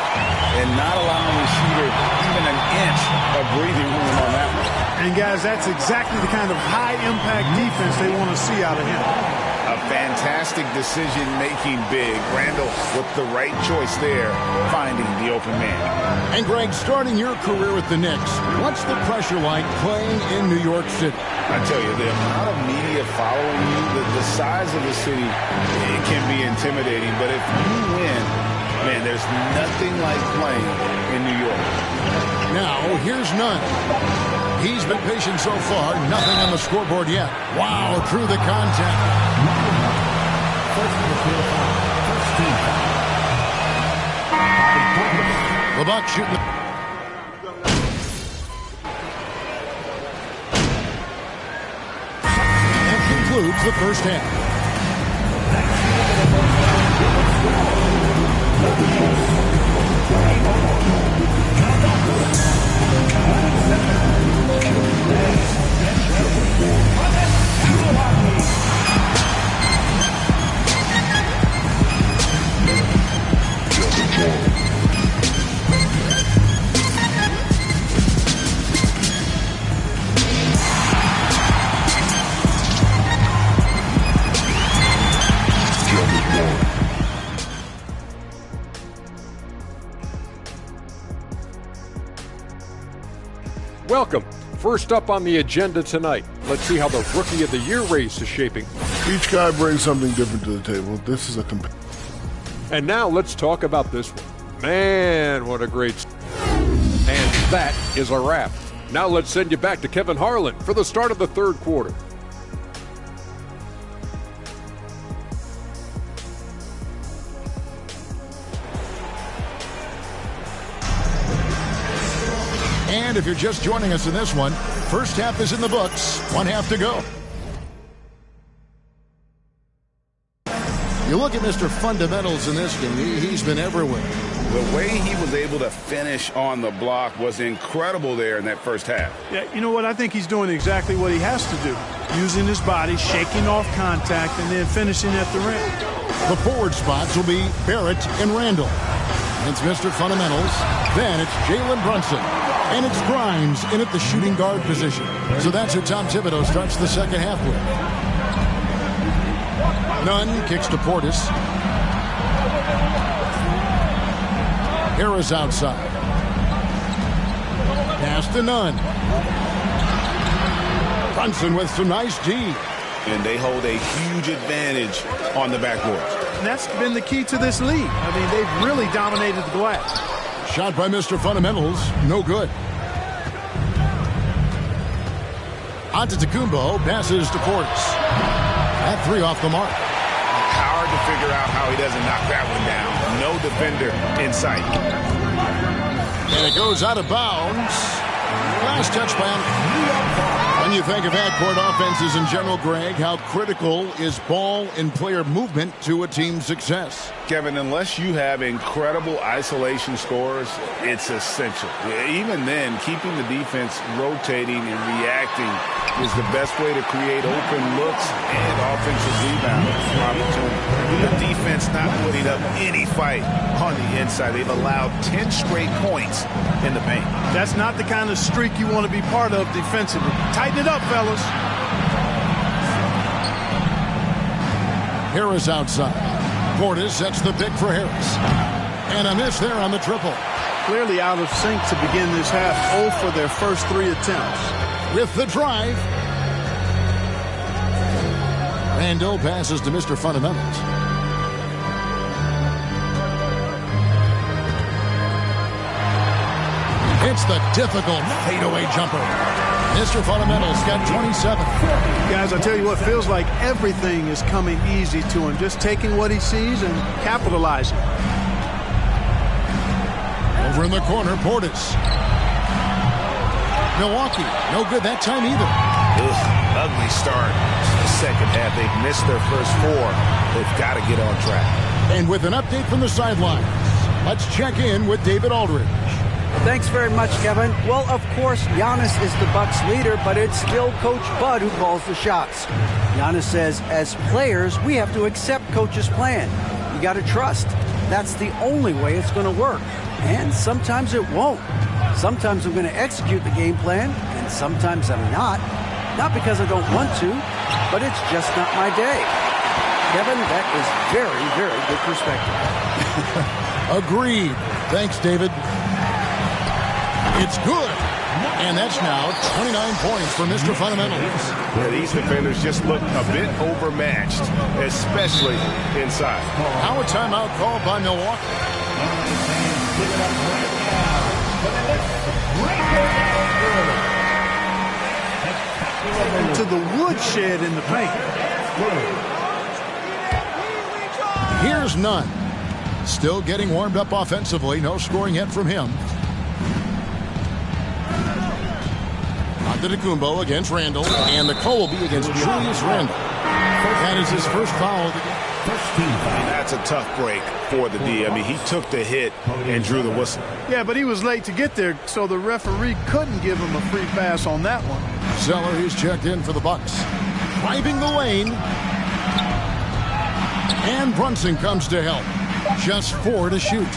Speaker 15: And not allowing the shooter even an inch of breathing room on that one.
Speaker 16: And guys, that's exactly the kind of high-impact defense they want to see out of him.
Speaker 6: A fantastic decision-making big. Randall with the right choice there, finding the open man.
Speaker 14: And Greg, starting your career with the Knicks, what's the pressure like playing in New York City?
Speaker 6: I tell you, the amount of media following you, the size of the city, it can be intimidating. But if you win, man, there's nothing like playing in New York.
Speaker 14: Now, here's none. He's been patient so far. Nothing on the scoreboard yet. Wow, through the contact. The Bucks shooting. That concludes the first half.
Speaker 11: Welcome. First up on the agenda tonight, let's see how the Rookie of the Year race is shaping.
Speaker 4: Each guy brings something different to the table. This is a
Speaker 11: And now let's talk about this one. Man, what a great... And that is a wrap. Now let's send you back to Kevin Harlan for the start of the third quarter.
Speaker 14: And if you're just joining us in this one, first half is in the books. 1 half to go. You look at Mr. Fundamentals in this game, he's been everywhere.
Speaker 6: The way he was able to finish on the block was incredible there in that first half.
Speaker 16: Yeah, you know what? I think he's doing exactly what he has to do. Using his body, shaking off contact, and then finishing at the rim.
Speaker 14: The forward spots will be Barrett and Randall. It's Mr. Fundamentals. Then it's Jalen Brunson. And it's Grimes in at the shooting guard position. So that's who Tom Thibodeau starts the second half with. Nunn kicks to Portis. Harris outside. Pass to Nunn. Brunson with some nice D.
Speaker 6: And they hold a huge advantage on the backboard.
Speaker 16: And that's been the key to this league. I mean, they've really dominated the glass.
Speaker 14: Shot by Mr. Fundamentals. No good. Antetokounmpo passes to Portis. That 3 off the mark.
Speaker 6: Hard to figure out how he doesn't knock that one down. No defender in sight.
Speaker 14: And it goes out of bounds. Last touch by. When you think of half-court offenses in general, Greg, how critical is ball and player movement to a team's success?
Speaker 6: Kevin, unless you have incredible isolation scores, it's essential. Even then, keeping the defense rotating and reacting is the best way to create open looks and offensive rebound opportunity. The defense not putting up any fight on the inside. They've allowed 10 straight points in the paint.
Speaker 16: That's not the kind of streak you want to be part of defensively. Tighten it up, fellas.
Speaker 14: Harris outside. Portis sets the pick for Harris. And a miss there on the triple.
Speaker 16: Clearly out of sync to begin this half. 0 for their first 3 attempts.
Speaker 14: With the drive. Randall passes to Mr. Fundamentals. It's the difficult fadeaway jumper. Mr. Fundamentals got 27.
Speaker 16: Guys, I tell you what, feels like everything is coming easy to him. Just taking what he sees and capitalizing.
Speaker 14: Over in the corner, Portis. Milwaukee, no good that time either.
Speaker 6: Ugly start to the second half. They've missed their first 4. They've got to get on track.
Speaker 14: And with an update from the sidelines, let's check in with David Aldridge.
Speaker 17: Thanks very much, Kevin. Well, of course, Giannis is the Bucks leader, but it's still Coach Bud who calls the shots. Giannis says, as players, we have to accept Coach's plan. You got to trust. That's the only way it's going to work. And sometimes it won't. Sometimes I'm going to execute the game plan, and sometimes I'm not. Not because I don't want to, but it's just not my day. Kevin, that is very, very good perspective.
Speaker 14: Agreed. Thanks, David. It's good. And that's now 29 points for Mr. Fundamentals.
Speaker 6: Yeah, these defenders just look a bit overmatched, especially inside.
Speaker 14: Now a timeout called by Milwaukee.
Speaker 16: Into the woodshed in the paint.
Speaker 14: Here's Nunn. Still getting warmed up offensively. No scoring yet from him. Antetokounmpo against Randall, and the call will be against Julius Randall. That is his first foul.
Speaker 6: That's a tough break for the D. I mean, he took the hit and drew the whistle.
Speaker 16: Yeah, but he was late to get there, so the referee couldn't give him a free pass on that one.
Speaker 14: Zeller, who's checked in for the Bucks. Driving the lane. And Brunson comes to help. Just 4 to shoot.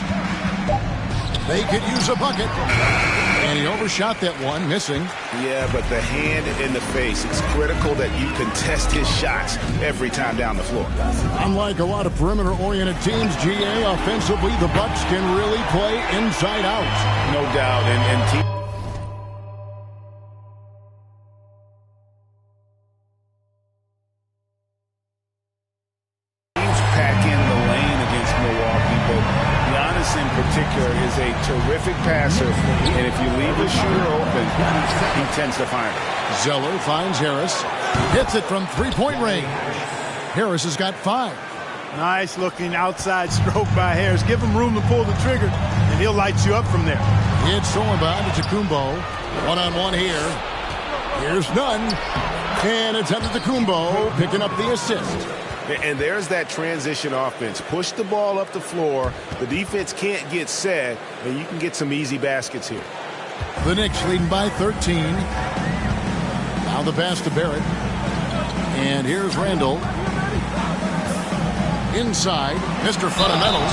Speaker 14: They could use a bucket. And he overshot that one, missing.
Speaker 6: Yeah, but the hand in the face, it's critical that you contest his shots every time down the floor.
Speaker 14: Unlike a lot of perimeter-oriented teams, GA, offensively, the Bucks can really play inside out.
Speaker 6: No doubt. And team in particular is a terrific passer, and if you leave a shooter open, he tends to find it.
Speaker 14: Zeller finds Harris, hits it from three-point range. Harris has got 5.
Speaker 16: Nice looking outside stroke by Harris. Give him room to pull the trigger, and he'll light you up from there.
Speaker 14: It's Solomon to Antetokounmpo. One-on-one here. Here's Nunn, and it's Antetokounmpo picking up the assist.
Speaker 6: And there's that transition offense. Push the ball up the floor. The defense can't get set, and you can get some easy baskets here.
Speaker 14: The Knicks leading by 13. Now the pass to Barrett. And here's Randall. Inside, Mr. Fundamentals.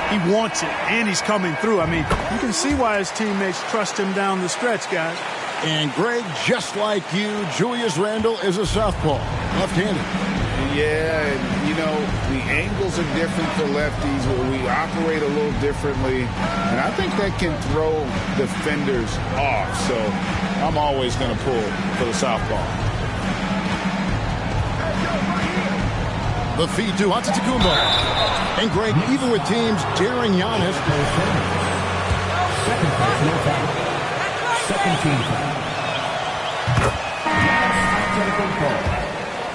Speaker 16: He wants it, and he's coming through. I mean, you can see why his teammates trust him down the stretch, guys.
Speaker 14: And Greg, just like you, Julius Randall is a southpaw, left-handed.
Speaker 6: Yeah, and, you know, the angles are different for lefties. We operate a little differently, and I think that can throw defenders off. So I'm always going to pull for the southpaw.
Speaker 14: The feed to Antetokounmpo. And Greg, even with teams daring Giannis.
Speaker 3: Second team foul.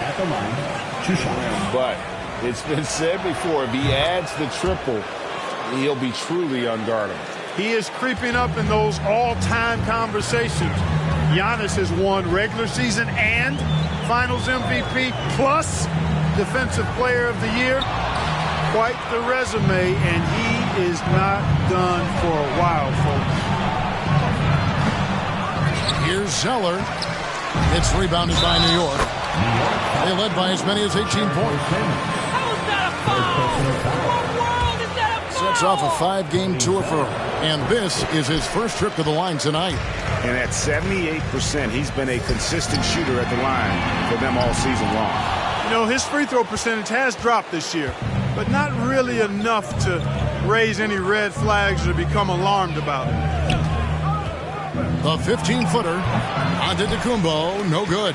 Speaker 3: At the line, 2 shots.
Speaker 6: But it's been said before, if he adds the triple, he'll be truly unguardable.
Speaker 16: He is creeping up in those all-time conversations. Giannis has won regular season and Finals MVP plus Defensive Player of the Year. Quite the resume, and he is not done for a while, folks.
Speaker 14: Here's Zeller. It's rebounded by New York. They led by as many as 18 points. Sets off a 5-game tour for him. And this is his first trip to the line tonight.
Speaker 6: And at 78%, he's been a consistent shooter at the line for them all season long.
Speaker 16: You know, his free throw percentage has dropped this year, but not really enough to raise any red flags or become alarmed about it.
Speaker 14: The 15-footer, Antetokounmpo, no good.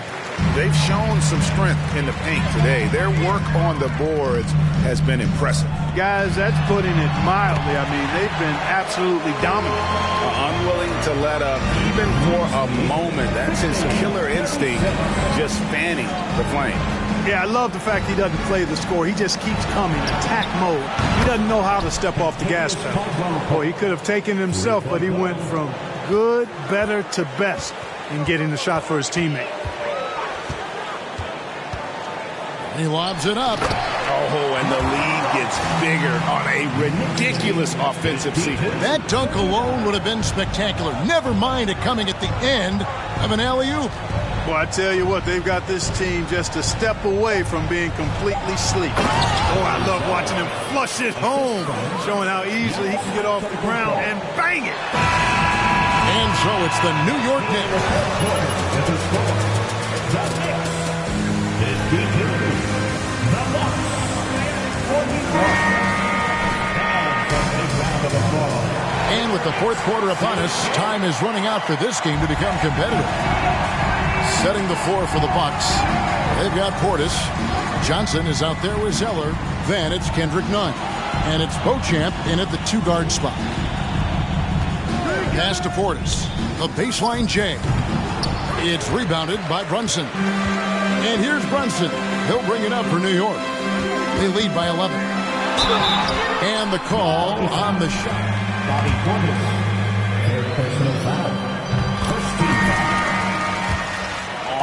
Speaker 6: They've shown some strength in the paint today. Their work on the boards has been impressive.
Speaker 16: Guys, that's putting it mildly. I mean, they've been absolutely dominant.
Speaker 6: Unwilling to let up even for a moment. That's his killer instinct, just fanning the flame.
Speaker 16: Yeah, I love the fact he doesn't play the score. He just keeps coming, attack mode. He doesn't know how to step off the gas pedal. Boy, he could have taken himself, but he went from good, better to best in getting the shot for his teammate.
Speaker 14: He lobs it up.
Speaker 6: Oh, and the lead gets bigger on a ridiculous offensive sequence.
Speaker 14: That dunk alone would have been spectacular. Never mind it coming at the end of an alley-oop.
Speaker 16: Well, I tell you what, they've got this team just a step away from being completely sleep. Oh, I love watching him flush it home, showing how easily he can get off the ground and bang it.
Speaker 14: And so it's the New York And with the fourth quarter upon us, time is running out for this game to become competitive. Setting the floor for the Bucks. They've got Portis. Johnson is out there with Zeller. Then it's Kendrick Nunn. And it's Beauchamp in at the two-guard spot. Pass to Portis. The baseline J. It's rebounded by Brunson. And here's Brunson. He'll bring it up for New York. They lead by 11. And the call on the shot. Bobby Portis. Third personal foul.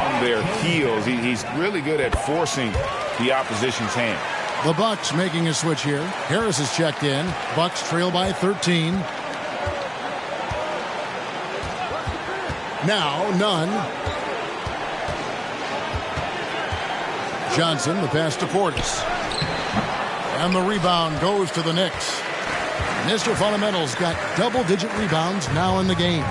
Speaker 6: On their heels. He's really good at forcing the opposition's hand.
Speaker 14: The Bucks making a switch here. Harris is checked in. Bucks trail by 13. Now, Nunn. Johnson, the pass to Portis. And the rebound goes to the Knicks. Mr. Fundamentals got double-digit rebounds now in the game.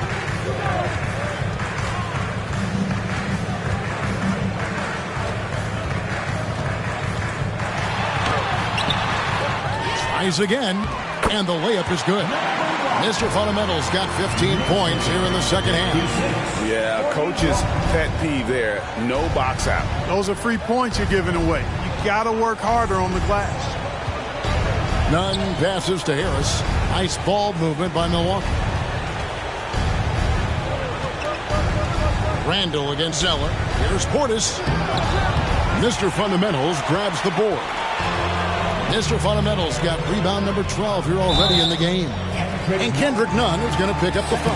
Speaker 14: Tries again, and the layup is good. Mr. Fundamentals got 15 points here in the second half.
Speaker 6: Yeah, coach's pet peeve there. No box out.
Speaker 16: Those are free points you're giving away. You got to work harder on the glass.
Speaker 14: Nunn passes to Harris. Nice ball movement by Milwaukee. Randall against Zeller. Here's Portis. Mr. Fundamentals grabs the board. Mr. Fundamentals got rebound number 12 here already in the game. And Kendrick Nunn is going to pick up the foul.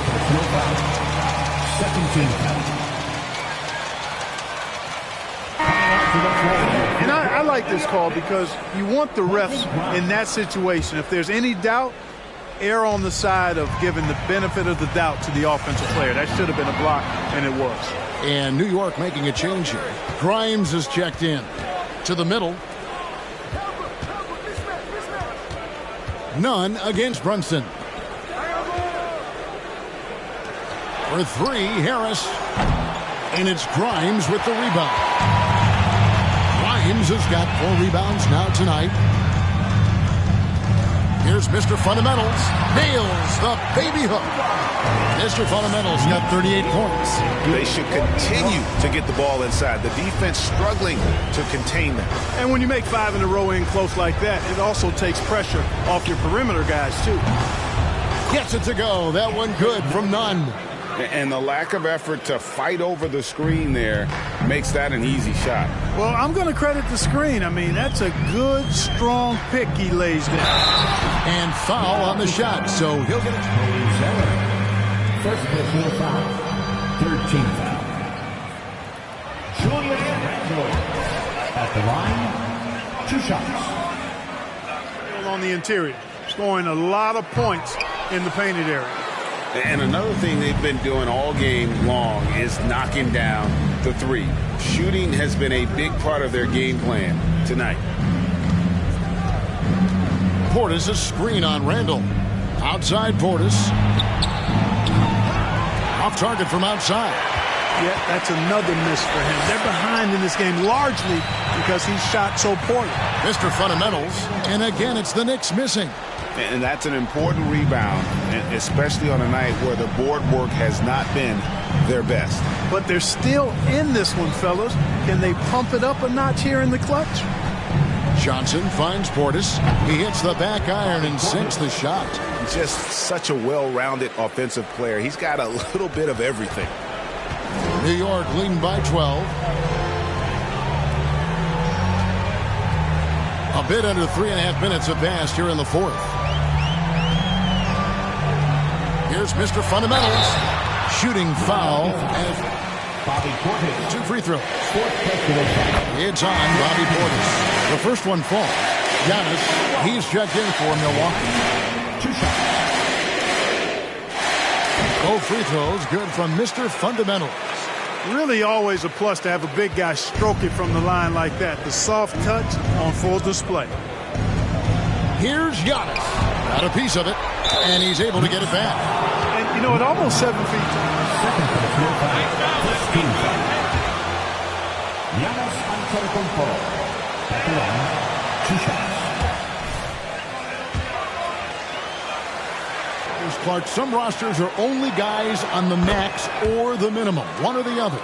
Speaker 16: And I like this call because you want the refs in that situation. If there's any doubt, err on the side of giving the benefit of the doubt to the offensive player. That should have been a block, and it was.
Speaker 14: And New York making a change here. Grimes is checked in. To the middle. Nunn against Brunson. For three, Harris. And it's Grimes with the rebound. Grimes has got 4 rebounds now tonight. Here's Mr. Fundamentals. Nails the baby hook. Mr. Fundamentals got 38 points.
Speaker 6: They should continue to get the ball inside. The defense struggling to contain them.
Speaker 16: And when you make 5 in a row in close like that, it also takes pressure off your perimeter guys, too.
Speaker 14: Gets it to go. That one good from Nunn.
Speaker 6: And the lack of effort to fight over the screen there makes that an easy shot.
Speaker 16: Well, I'm going to credit the screen. I mean, that's a good, strong pick he lays down.
Speaker 14: And foul on the shot, so he'll get it.
Speaker 3: First personal foul. 13th foul. Julius Randle at the line. 2 shots.
Speaker 16: On the interior, scoring a lot of points in the painted area.
Speaker 6: And another thing they've been doing all game long is knocking down the three. Shooting has been a big part of their game plan tonight.
Speaker 14: Portis, a screen on Randall. Outside Portis. Off target from outside.
Speaker 16: Yeah, that's another miss for him. They're behind in this game largely because he shot so poorly.
Speaker 14: Mr. Fundamentals, and again it's the Knicks missing.
Speaker 6: And that's an important rebound, especially on a night where the board work has not been their best.
Speaker 16: But they're still in this one, fellas. Can they pump it up a notch here in the clutch?
Speaker 14: Johnson finds Portis. He hits the back iron and sinks the shot.
Speaker 6: Just such a well-rounded offensive player. He's got a little bit of everything.
Speaker 14: New York leading by 12. A bit under 3.5 minutes have passed here in the fourth. Here's Mr. Fundamentals. Shooting foul. 2 free throws. It's on Bobby Portis. The first one falls. Giannis, he's checked in for Milwaukee. 2 shots. Both free throws good from Mr. Fundamentals.
Speaker 16: Really always a plus to have a big guy stroke it from the line like that. The soft touch on full display.
Speaker 14: Here's Giannis. Got a piece of it, and he's able to get it back.
Speaker 16: And, you know, at almost 7 feet.
Speaker 3: Giannis Antetokounmpo. At the line, 2 shots.
Speaker 14: Clark, some rosters are only guys on the max or the minimum, one or the other.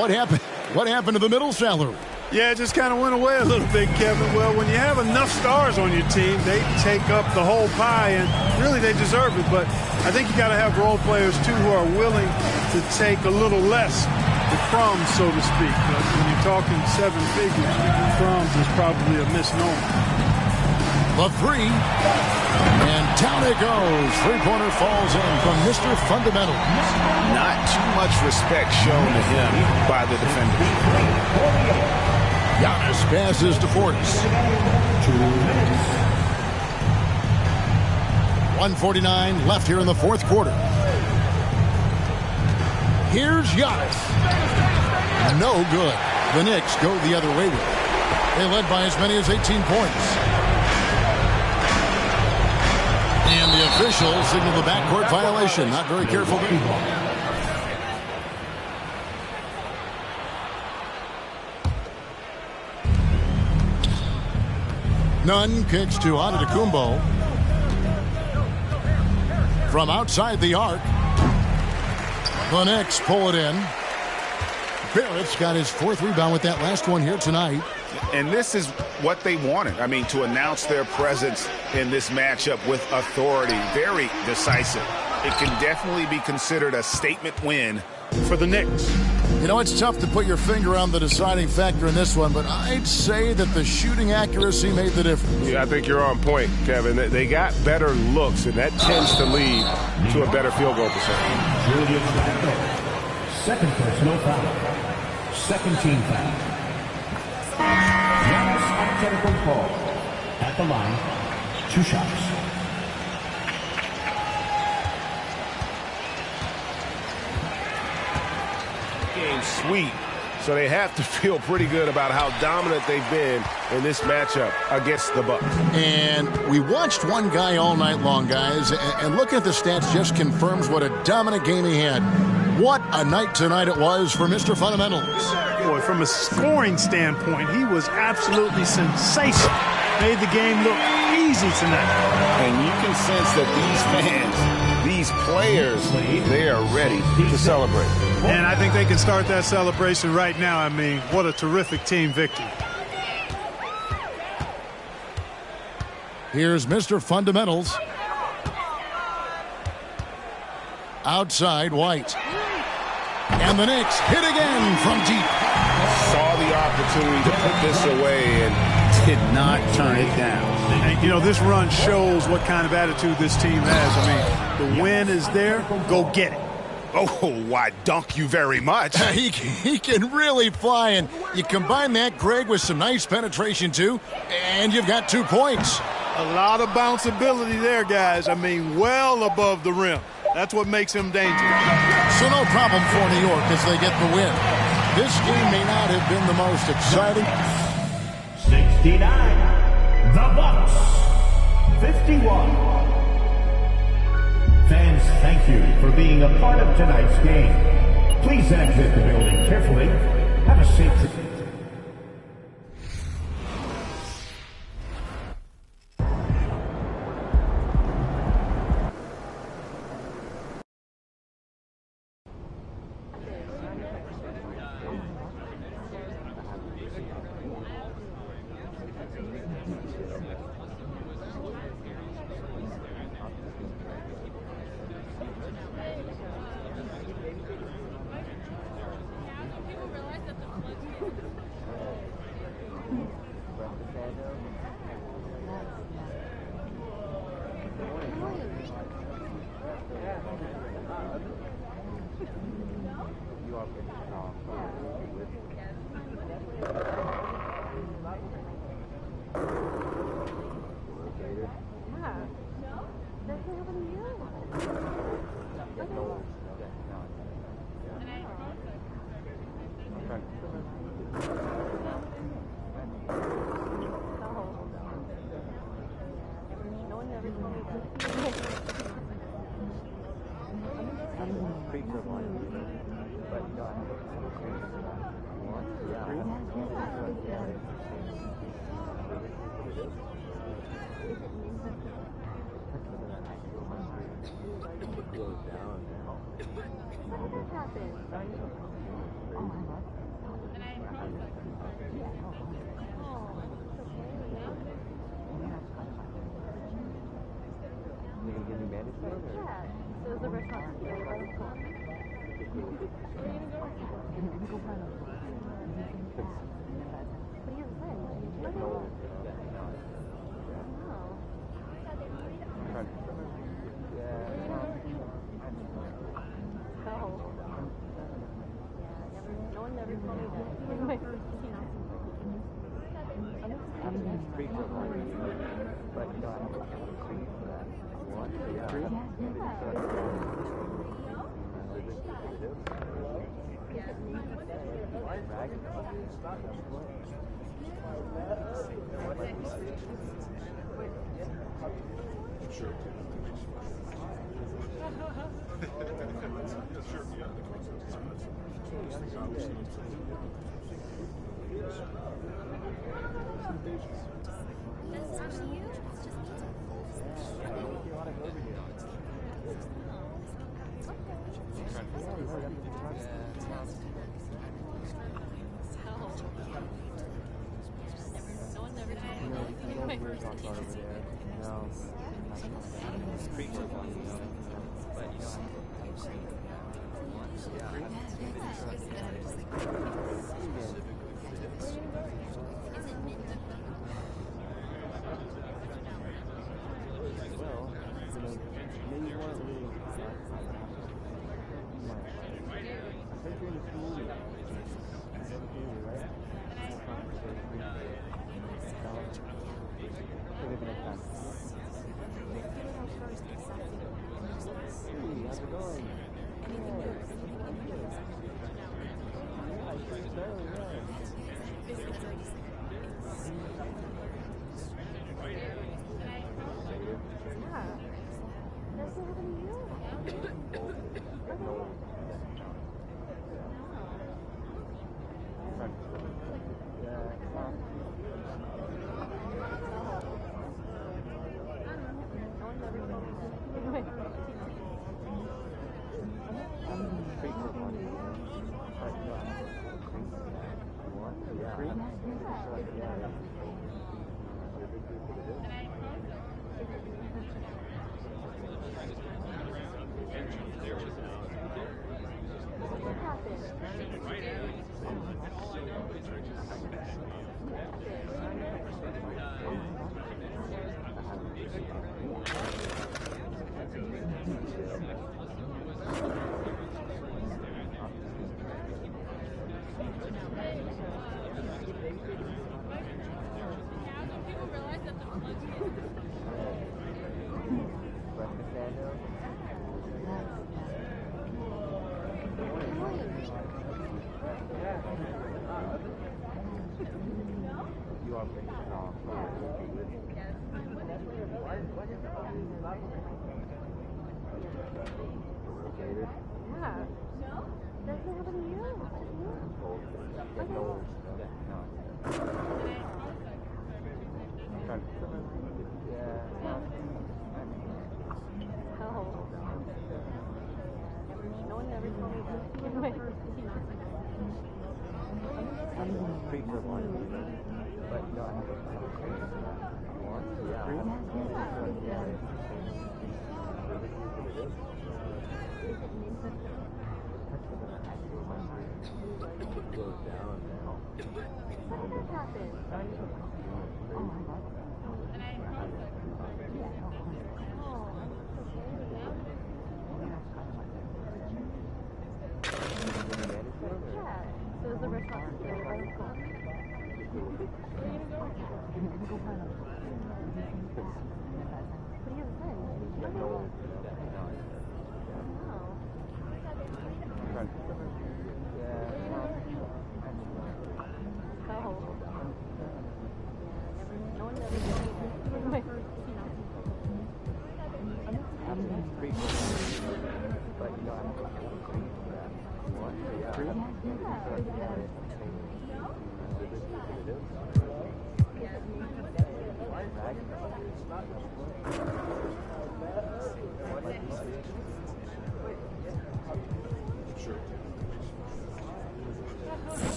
Speaker 14: What happened? What happened to the middle salary?
Speaker 16: Yeah, it just kind of went away a little bit, Kevin. Well, when you have enough stars on your team, they take up the whole pie, and really they deserve it. But I think you got to have role players, too, who are willing to take a little less, the crumbs, so to speak. But when you're talking 7 figures, crumbs is probably a misnomer.
Speaker 14: The three, and down it goes. Three-pointer falls in from Mr. Fundamentals.
Speaker 6: Not too much respect shown to him by the defender.
Speaker 14: Giannis passes to Portis. 1:49 left here in the fourth quarter. Here's Giannis. No good. The Knicks go the other way with it. They led by as many as 18 points. And the officials signal the backcourt violation. Not very careful. Nunn kicks to Antetokounmpo. From outside the arc. The Knicks pull it in. Barrett's got his 4th rebound with that last one here tonight.
Speaker 6: And this is what they wanted. I mean, to announce their presence in this matchup with authority. Very decisive. It can definitely be considered a statement win
Speaker 16: for the Knicks.
Speaker 14: You know, it's tough to put your finger on the deciding factor in this one, but I'd say that the shooting accuracy made the difference.
Speaker 7: Yeah, I think you're on point, Kevin. They got better looks, and that tends to lead to a better field goal percentage.
Speaker 3: Second personal foul. Second team foul. Giannis Antetokounmpo at the line, 2 shots.
Speaker 7: Game sweet, so they have to feel pretty good about how dominant they've been in this matchup against the Bucks.
Speaker 14: And we watched one guy all night long, guys, and looking at the stats just confirms what a dominant game he had. What a night tonight it was for Mr. Fundamentals.
Speaker 16: Boy, from a scoring standpoint, he was absolutely sensational. Made the game look easy tonight.
Speaker 6: And you can sense that these fans, these players, they are ready to celebrate.
Speaker 16: And I think they can start that celebration right now. I mean, what a terrific team victory.
Speaker 14: Here's Mr. Fundamentals. Outside White. And the Knicks hit again from deep.
Speaker 6: Saw the opportunity to put this away and did not turn it down.
Speaker 16: And, you know, this run shows what kind of attitude this team has. I mean, the win is there. Go get it.
Speaker 6: Oh, why, dunk you very much.
Speaker 14: He can really fly, and you combine that, Greg, with some nice penetration, too, and you've got 2 points.
Speaker 16: A lot of bounceability there, guys. I mean, well above the rim. That's what makes him dangerous.
Speaker 14: So no problem for New York as they get the win. This game may not have been the most exciting.
Speaker 3: 69. The Bucks. 51. Fans, thank you for being a part of tonight's game. Please exit the building carefully. Have a safe trip.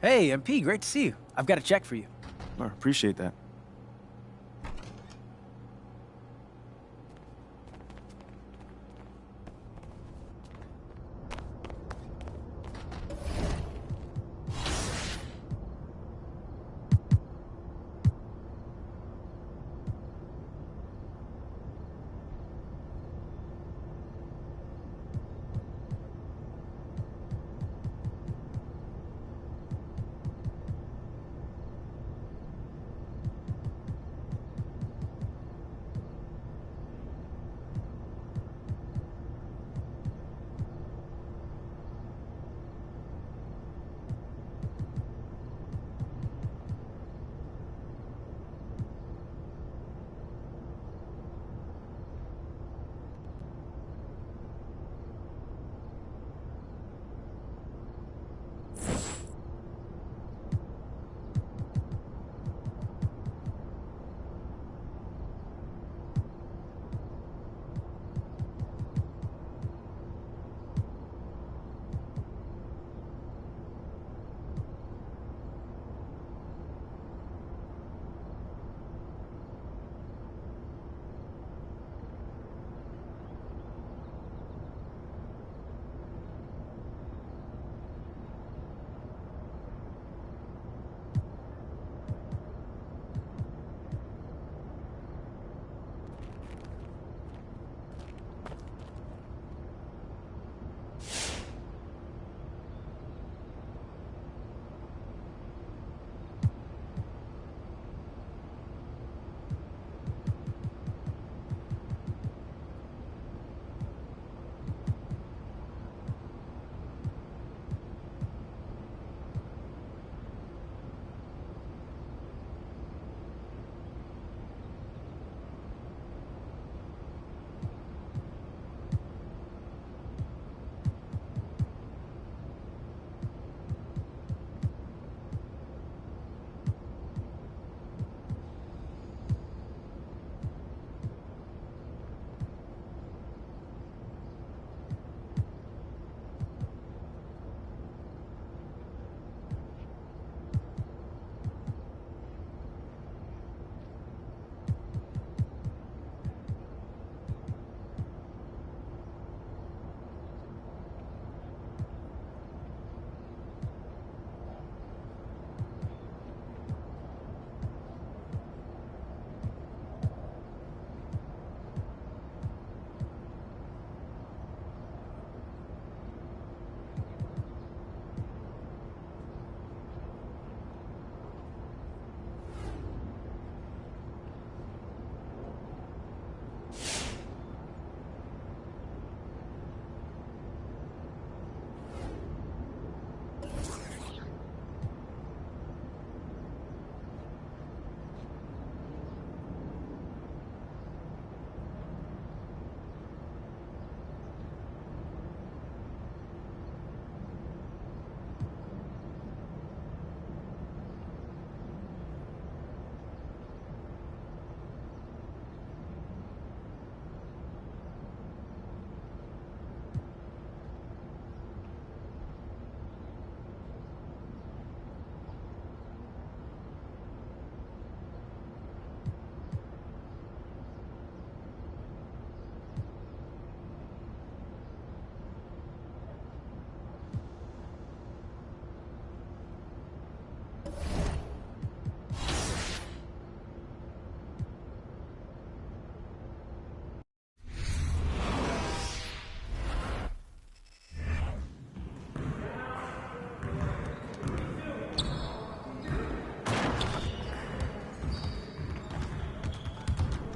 Speaker 18: Hey, MP, great to see you. I've got a check for you.
Speaker 19: Oh, appreciate that.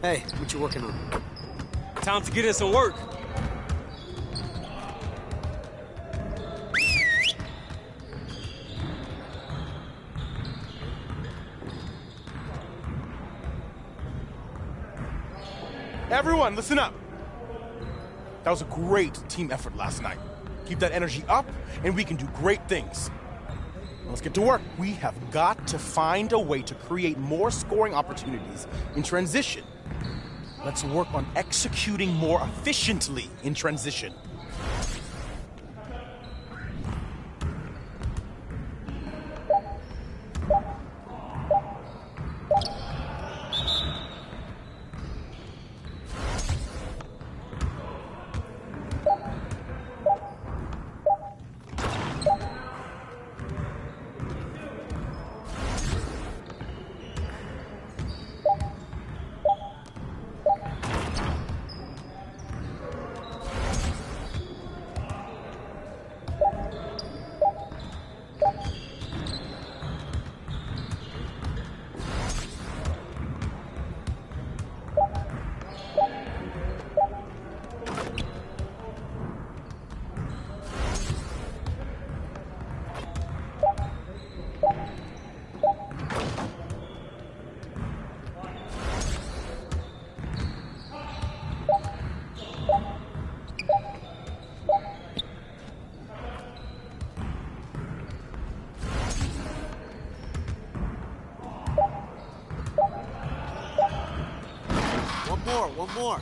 Speaker 1: Hey, what you working on?
Speaker 19: Time to get in some work.
Speaker 20: Everyone, listen up. That was a great team effort last night. Keep that energy up, and we can do great things. Let's get to work. We have got to find a way to create more scoring opportunities in transition. Let's work on executing more efficiently in transition.
Speaker 1: One more.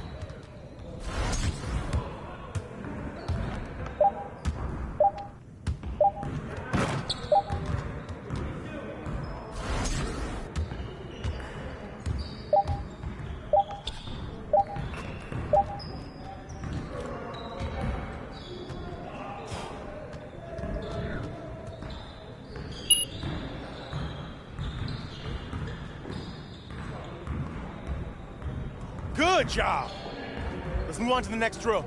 Speaker 20: Good job. Let's move on to the next drill.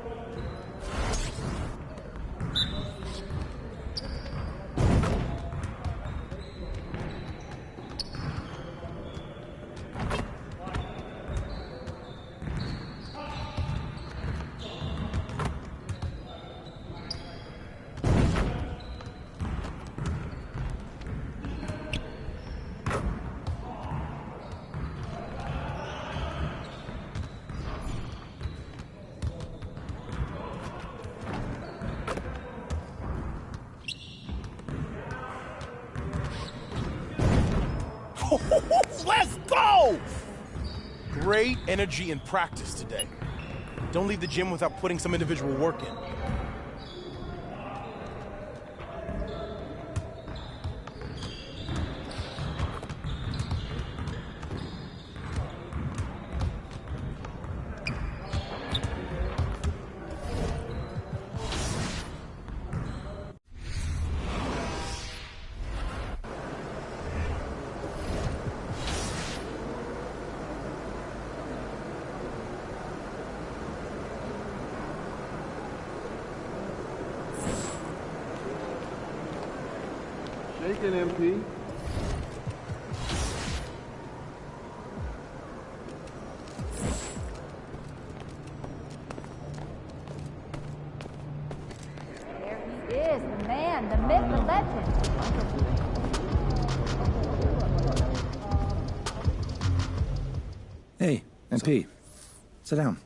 Speaker 20: Let's go! Great energy in practice today. Don't leave the gym without putting some individual work in.
Speaker 21: Shaking, MP.
Speaker 22: There he is, the man, the myth, the legend.
Speaker 23: Hey, MP. Sit down.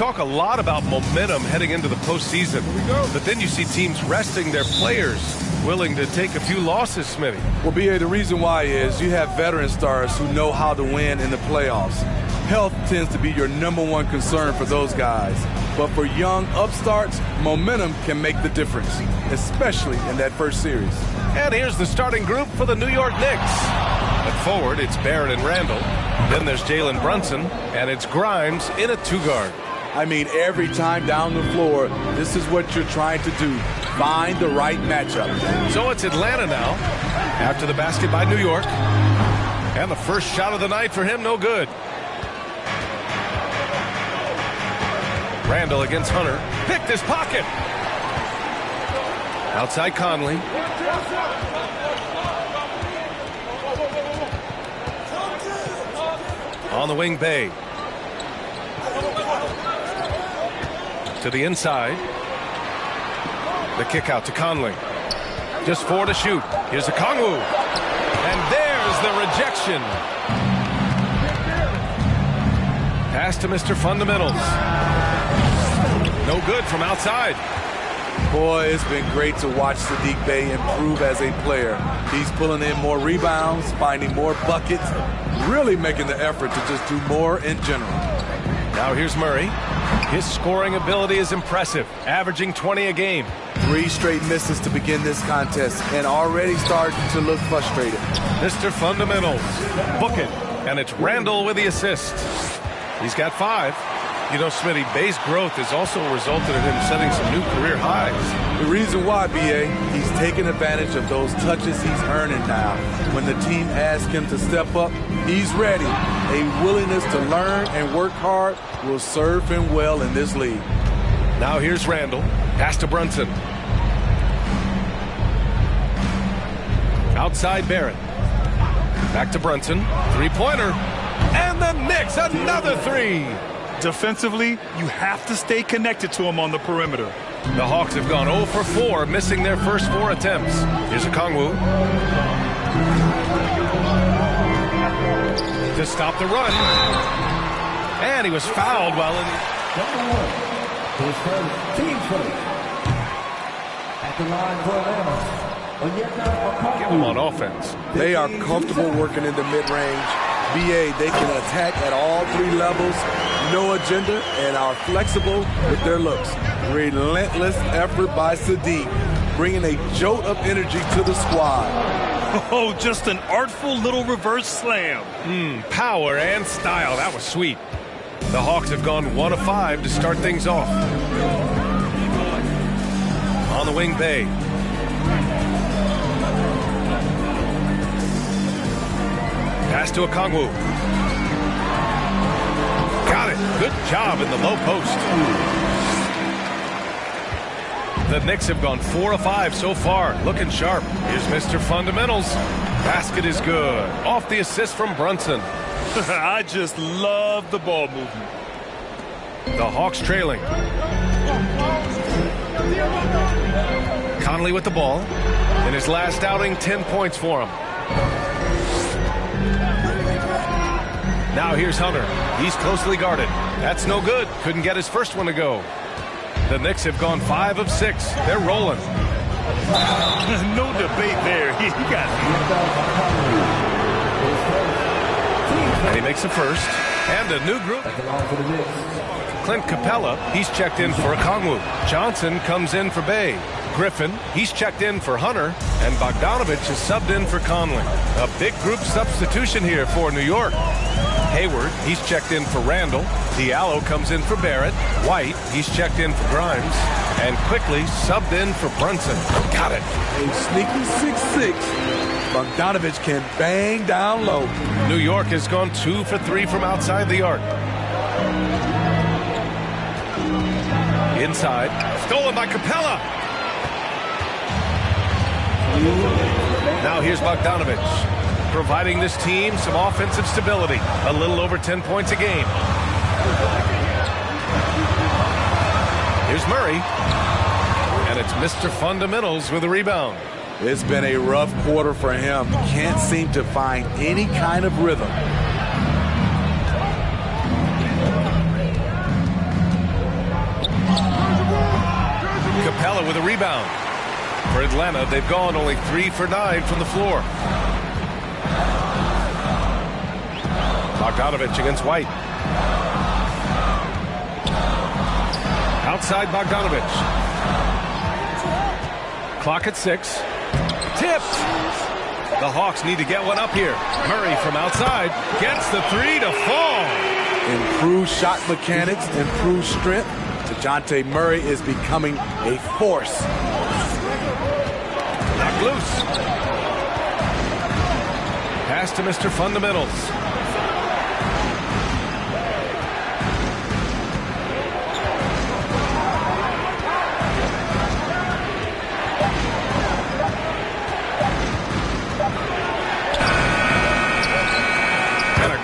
Speaker 7: talk a lot about momentum heading into the postseason. But then you see teams resting their players, willing to take a few losses, Smitty.
Speaker 2: Well, B.A., the reason why is you have veteran stars who know how to win in the playoffs. Health tends to be your #1 concern for those guys. But for young upstarts, momentum can make the difference, especially in that first series.
Speaker 7: And here's the starting group for the New York Knicks. At forward, it's Barrett and Randall. Then there's Jalen Brunson, and it's Grimes in a 2-guard.
Speaker 2: I mean, every time down the floor, this is what you're trying to do. Find the right matchup.
Speaker 7: So it's Atlanta now, after the basket by New York. And the first shot of the night for him, no good. Randall against Hunter. Picked his pocket. Outside Conley. On the wing, Bay. To the inside. The kick out to Conley. Just 4 to shoot. Here's a Kongwu. And there's the rejection. Pass to Mr. Fundamentals. No good from outside.
Speaker 2: Boy, it's been great to watch Saddiq Bey improve as a player. He's pulling in more rebounds, finding more buckets, really making the effort to just do more in general.
Speaker 7: Now here's Murray. His scoring ability is impressive, averaging 20 a game.
Speaker 2: 3 straight misses to begin this contest and already starting to look frustrated.
Speaker 7: Mr. Fundamentals. Book it. And it's Randall with the assist. He's got 5. You know, Smitty, Bay's growth has also resulted in him setting some new career highs.
Speaker 2: The reason why, B.A., he's taking advantage of those touches he's earning now. When the team asks him to step up, he's ready. A willingness to learn and work hard will serve him well in this league.
Speaker 7: Now here's Randall. Pass to Brunson. Outside Barrett. Back to Brunson. 3-pointer. And the Knicks, another 3.
Speaker 8: Defensively, you have to stay connected to him on the perimeter.
Speaker 7: The Hawks have gone 0 for 4, missing their first 4 attempts. Here's a Kongwu. To stop the run. And he was fouled while in...
Speaker 3: At the line for Atlanta.
Speaker 7: Give him on offense.
Speaker 2: They are comfortable working in the mid-range. BA, they can attack at all 3 levels, no agenda, and are flexible with their looks. Relentless effort by Saddiq, bringing a jolt of energy to the squad.
Speaker 8: Oh, just an artful little reverse slam.
Speaker 7: Power and style. That was sweet. The Hawks have gone 1 of 5 to start things off. On the wing, Bay. Pass to a Kongwu. Got it. Good job in the low post. The Knicks have gone 4 of 5 so far. Looking sharp. Here's Mr. Fundamentals. Basket is good. Off the assist from Brunson.
Speaker 8: I just love the ball movement.
Speaker 7: The Hawks trailing. Conley with the ball. In his last outing, 10 points for him. Now here's Hunter. He's closely guarded. That's no good. Couldn't get his first one to go. The Knicks have gone 5 of 6. They're rolling.
Speaker 8: No debate there. He got it.
Speaker 7: And he makes a first. And a new group. Clint Capella, he's checked in for a Kongwu. Johnson comes in for Bay. Griffin, he's checked in for Hunter. And Bogdanovich is subbed in for Conley. A big group substitution here for New York. Hayward, he's checked in for Randall. Diallo comes in for Barrett. White, he's checked in for Grimes. And quickly subbed in for Brunson. Got it.
Speaker 2: A sneaky 6'6". Bogdanovich can bang down low.
Speaker 7: New York has gone 2 for 3 from outside the arc. Inside. Stolen by Capella. Now here's Bogdanovich, providing this team some offensive stability. A little over 10 points a game. Here's Murray. And it's Mr. Fundamentals with a rebound.
Speaker 2: It's been a rough quarter for him. Can't seem to find any kind of rhythm.
Speaker 7: Capella with a rebound. For Atlanta, they've gone only 3 for 9 from the floor. Bogdanovich against White. Outside Bogdanovich. Clock at 6. Tipped. The Hawks need to get one up here. Murray from outside gets the 3 to fall.
Speaker 2: Improved shot mechanics, improved strength. DeJounte Murray is becoming a force.
Speaker 7: Knocked loose. Pass to Mr. Fundamentals.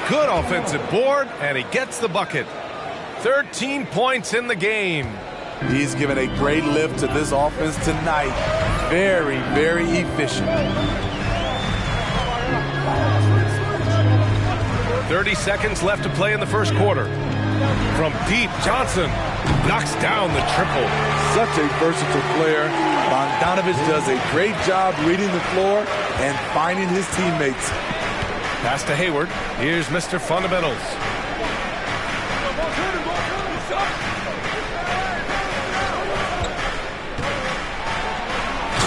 Speaker 7: Good offensive board, and he gets the bucket. 13 points in the game.
Speaker 2: He's given a great lift to this offense tonight. Very, very efficient.
Speaker 7: 30 seconds left to play in the first quarter. From deep, Johnson knocks down the triple.
Speaker 2: Such a versatile player. Bogdanovich does a great job reading the floor and finding his teammates.
Speaker 7: Pass to Hayward. Here's Mr. Fundamentals.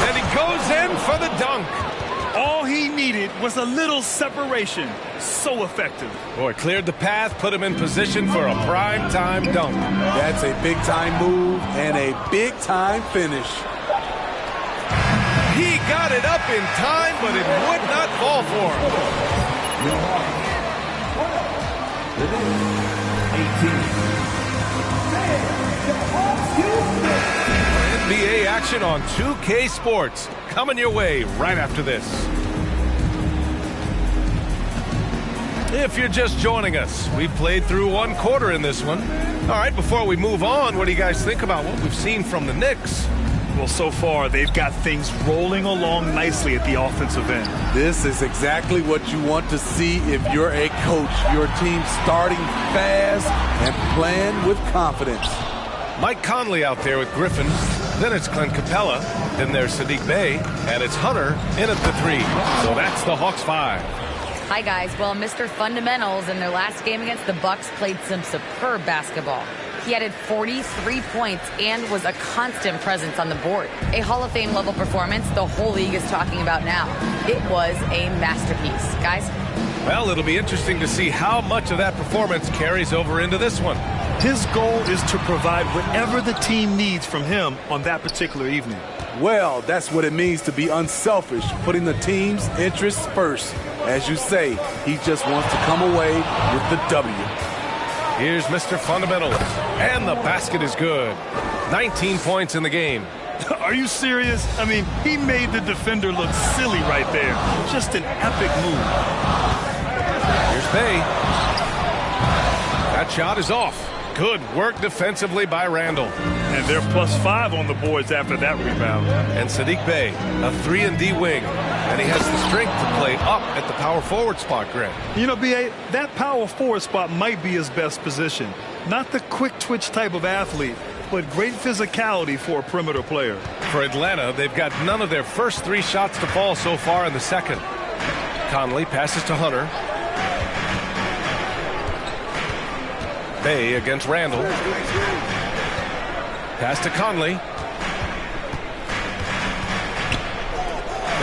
Speaker 7: And he goes in for the dunk.
Speaker 8: All he needed was a little separation. So effective.
Speaker 7: Boy, cleared the path, put him in position for a prime-time dunk.
Speaker 2: That's a big-time move and a big-time finish.
Speaker 7: He got it up in time, but it would not fall for him.
Speaker 3: 18.
Speaker 7: NBA action on 2K Sports. Coming your way right after this. If you're just joining us, we've played through one quarter in this one. All right, before we move on, what do you guys think about what we've seen from the Knicks?
Speaker 8: Well, so far, they've got things rolling along nicely at the offensive end.
Speaker 2: This is exactly what you want to see if you're a coach. Your team starting fast and playing with confidence.
Speaker 7: Mike Conley out there with Griffin. Then it's Clint Capella. Then there's Saddiq Bey. And it's Hunter in at the 3. So that's the Hawks 5.
Speaker 9: Hi, guys. Well, Mr. Fundamentals in their last game against the Bucks played some superb basketball. He added 43 points and was a constant presence on the board. A Hall of Fame level performance the whole league is talking about now. It was a masterpiece. Guys?
Speaker 7: Well, it'll be interesting to see how much of that performance carries over into this one.
Speaker 8: His goal is to provide whatever the team needs from him on that particular evening.
Speaker 2: Well, that's what it means to be unselfish, putting the team's interests first. As you say, he just wants to come away with the W.
Speaker 7: Here's Mr. Fundamentals, and the basket is good. 19 points in the game.
Speaker 8: Are you serious? I mean, he made the defender look silly right there. Just an epic move.
Speaker 7: Here's Bey. That shot is off. Good work defensively by Randall.
Speaker 8: And they're +5 on the boards after that rebound.
Speaker 7: And Saddiq Bey, a 3-and-D wing. And he has the strength to play up at the power forward spot, Greg.
Speaker 8: You know, B.A., that power forward spot might be his best position. Not the quick twitch type of athlete, but great physicality for a perimeter player.
Speaker 7: For Atlanta, they've got none of their first 3 shots to fall so far in the second. Conley passes to Hunter. Bey against Randall. Pass to Conley.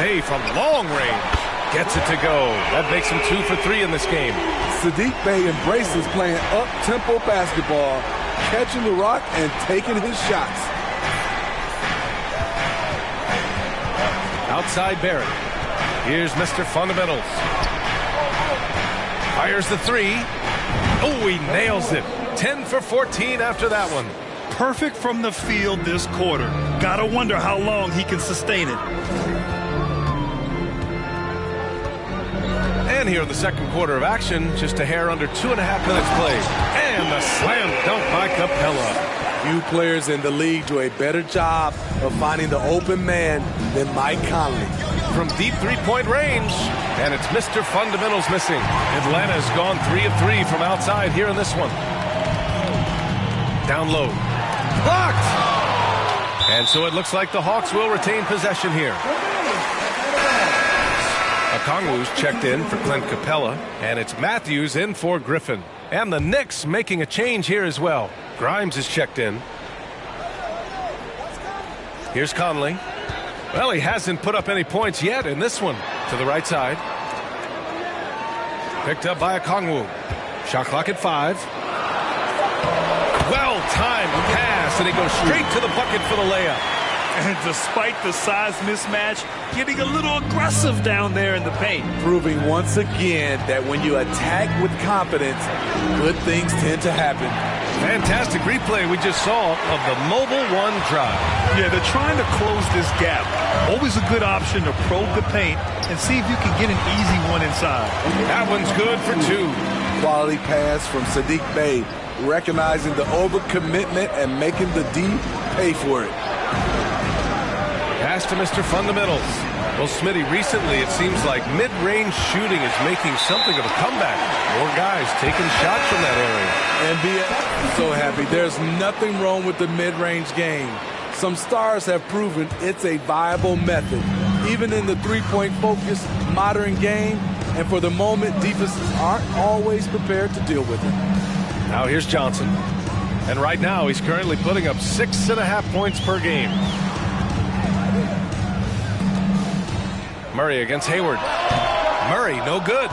Speaker 7: Bey from long range gets it to go. That makes him 2 for 3 in this game.
Speaker 2: Saddiq Bey embraces playing up-tempo basketball, catching the rock and taking his shots.
Speaker 7: Outside Barrett. Here's Mr. Fundamentals. Fires the 3. Oh, he nails it. 10 for 14 after that one.
Speaker 8: Perfect from the field this quarter. Gotta wonder how long he can sustain it.
Speaker 7: And here in the second quarter of action, just a hair under 2.5 minutes played. And a slam dunk by Capella.
Speaker 2: Few players in the league do a better job of finding the open man than Mike Conley.
Speaker 7: From deep three-point range, and it's Mr. Fundamentals missing. Atlanta's gone 3 of 3 from outside here in this one. Down low. Blocked! And so it looks like the Hawks will retain possession here. Okongwu's checked in for Clint Capella, and it's Matthews in for Griffin. And the Knicks making a change here as well. Grimes is checked in. Here's Conley. Well, he hasn't put up any points yet in this one. To the right side. Picked up by Okongwu. Shot clock at 5. Well-timed pass, and he goes straight to the bucket for the layup.
Speaker 10: And despite the size mismatch, getting a little aggressive down there in the paint.
Speaker 2: Proving once again that when you attack with confidence, good things tend to happen.
Speaker 7: Fantastic replay we just saw of the mobile one drive.
Speaker 10: Yeah, they're trying to close this gap. Always a good option to probe the paint and see if you can get an easy one inside.
Speaker 7: That one's good for 2.
Speaker 2: Quality pass from Sadiq Bey, recognizing the overcommitment and making the D pay for it.
Speaker 7: Pass to Mr. Fundamentals. Well, Smitty, recently it seems like mid-range shooting is making something of a comeback. More guys taking shots from that area.
Speaker 2: And be so happy. There's nothing wrong with the mid-range game. Some stars have proven it's a viable method, even in the three-point focused modern game. And for the moment, defenses aren't always prepared to deal with it.
Speaker 7: Now here's Johnson. And right now he's currently putting up 6.5 points per game. Murray against Hayward. Murray, no good.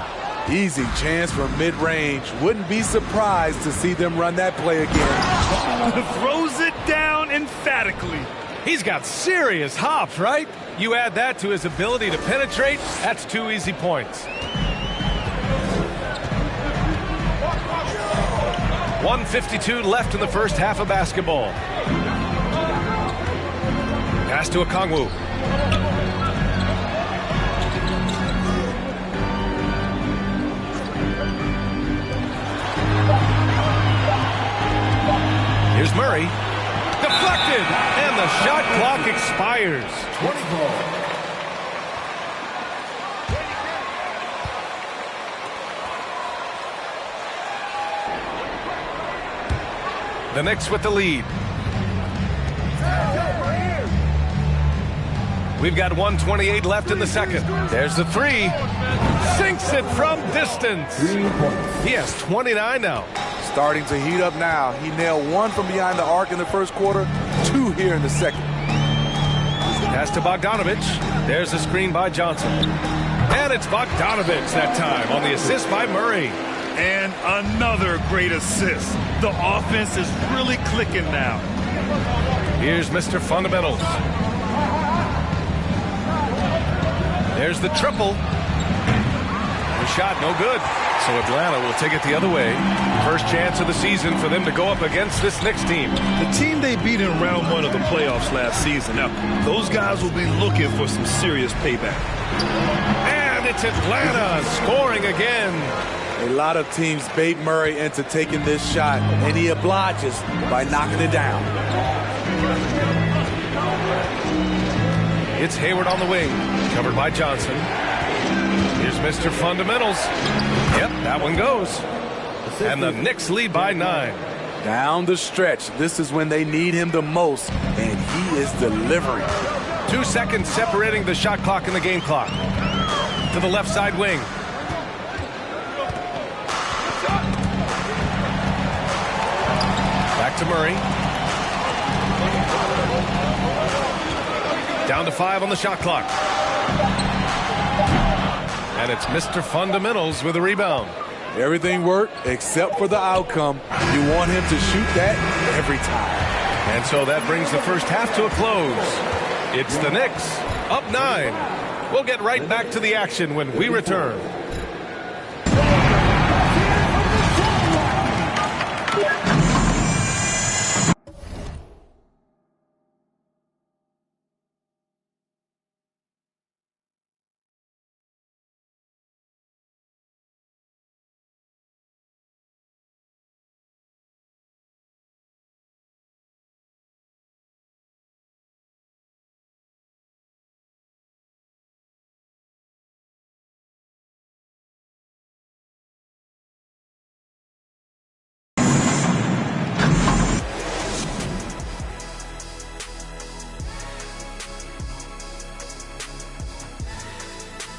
Speaker 2: Easy chance for mid-range. Wouldn't be surprised to see them run that play again.
Speaker 10: Throws it down emphatically.
Speaker 7: He's got serious hops, right? You add that to his ability to penetrate, that's 2 easy points. 1:52 left in the first half of basketball. Pass to Okongwu. Here's Murray. Deflected, and the shot clock expires.
Speaker 14: 24.
Speaker 7: The Knicks with the lead. We've got 1:28 left in the second. There's the 3. Sinks it from distance. He has 29 now.
Speaker 2: Starting to heat up now. He nailed 1 from behind the arc in the first quarter, 2 here in the second.
Speaker 7: Pass to Bogdanovich. There's a screen by Johnson. And it's Bogdanovich that time on the assist by Murray.
Speaker 10: And another great assist. The offense is really clicking now.
Speaker 7: Here's Mr. Fundamentals. There's the triple. The shot no good. So Atlanta will take it the other way. First chance of the season for them to go up against this Knicks team.
Speaker 10: The team they beat in round 1 of the playoffs last season. Now, those guys will be looking for some serious payback.
Speaker 7: And it's Atlanta scoring again.
Speaker 2: A lot of teams bait Murray into taking this shot, and he obliges by knocking it down.
Speaker 7: It's Hayward on the wing, covered by Johnson. Here's Mr. Fundamentals. Yep, that one goes. And the Knicks lead by 9.
Speaker 2: Down the stretch, this is when they need him the most, and he is delivering.
Speaker 7: 2 seconds separating the shot clock and the game clock. To the left side wing. Back to Murray. Down to 5 on the shot clock. And it's Mr. Fundamentals with a rebound.
Speaker 2: Everything worked except for the outcome. You want him to shoot that every time.
Speaker 7: And so that brings the first half to a close. It's the Knicks up 9. We'll get right back to the action when we return.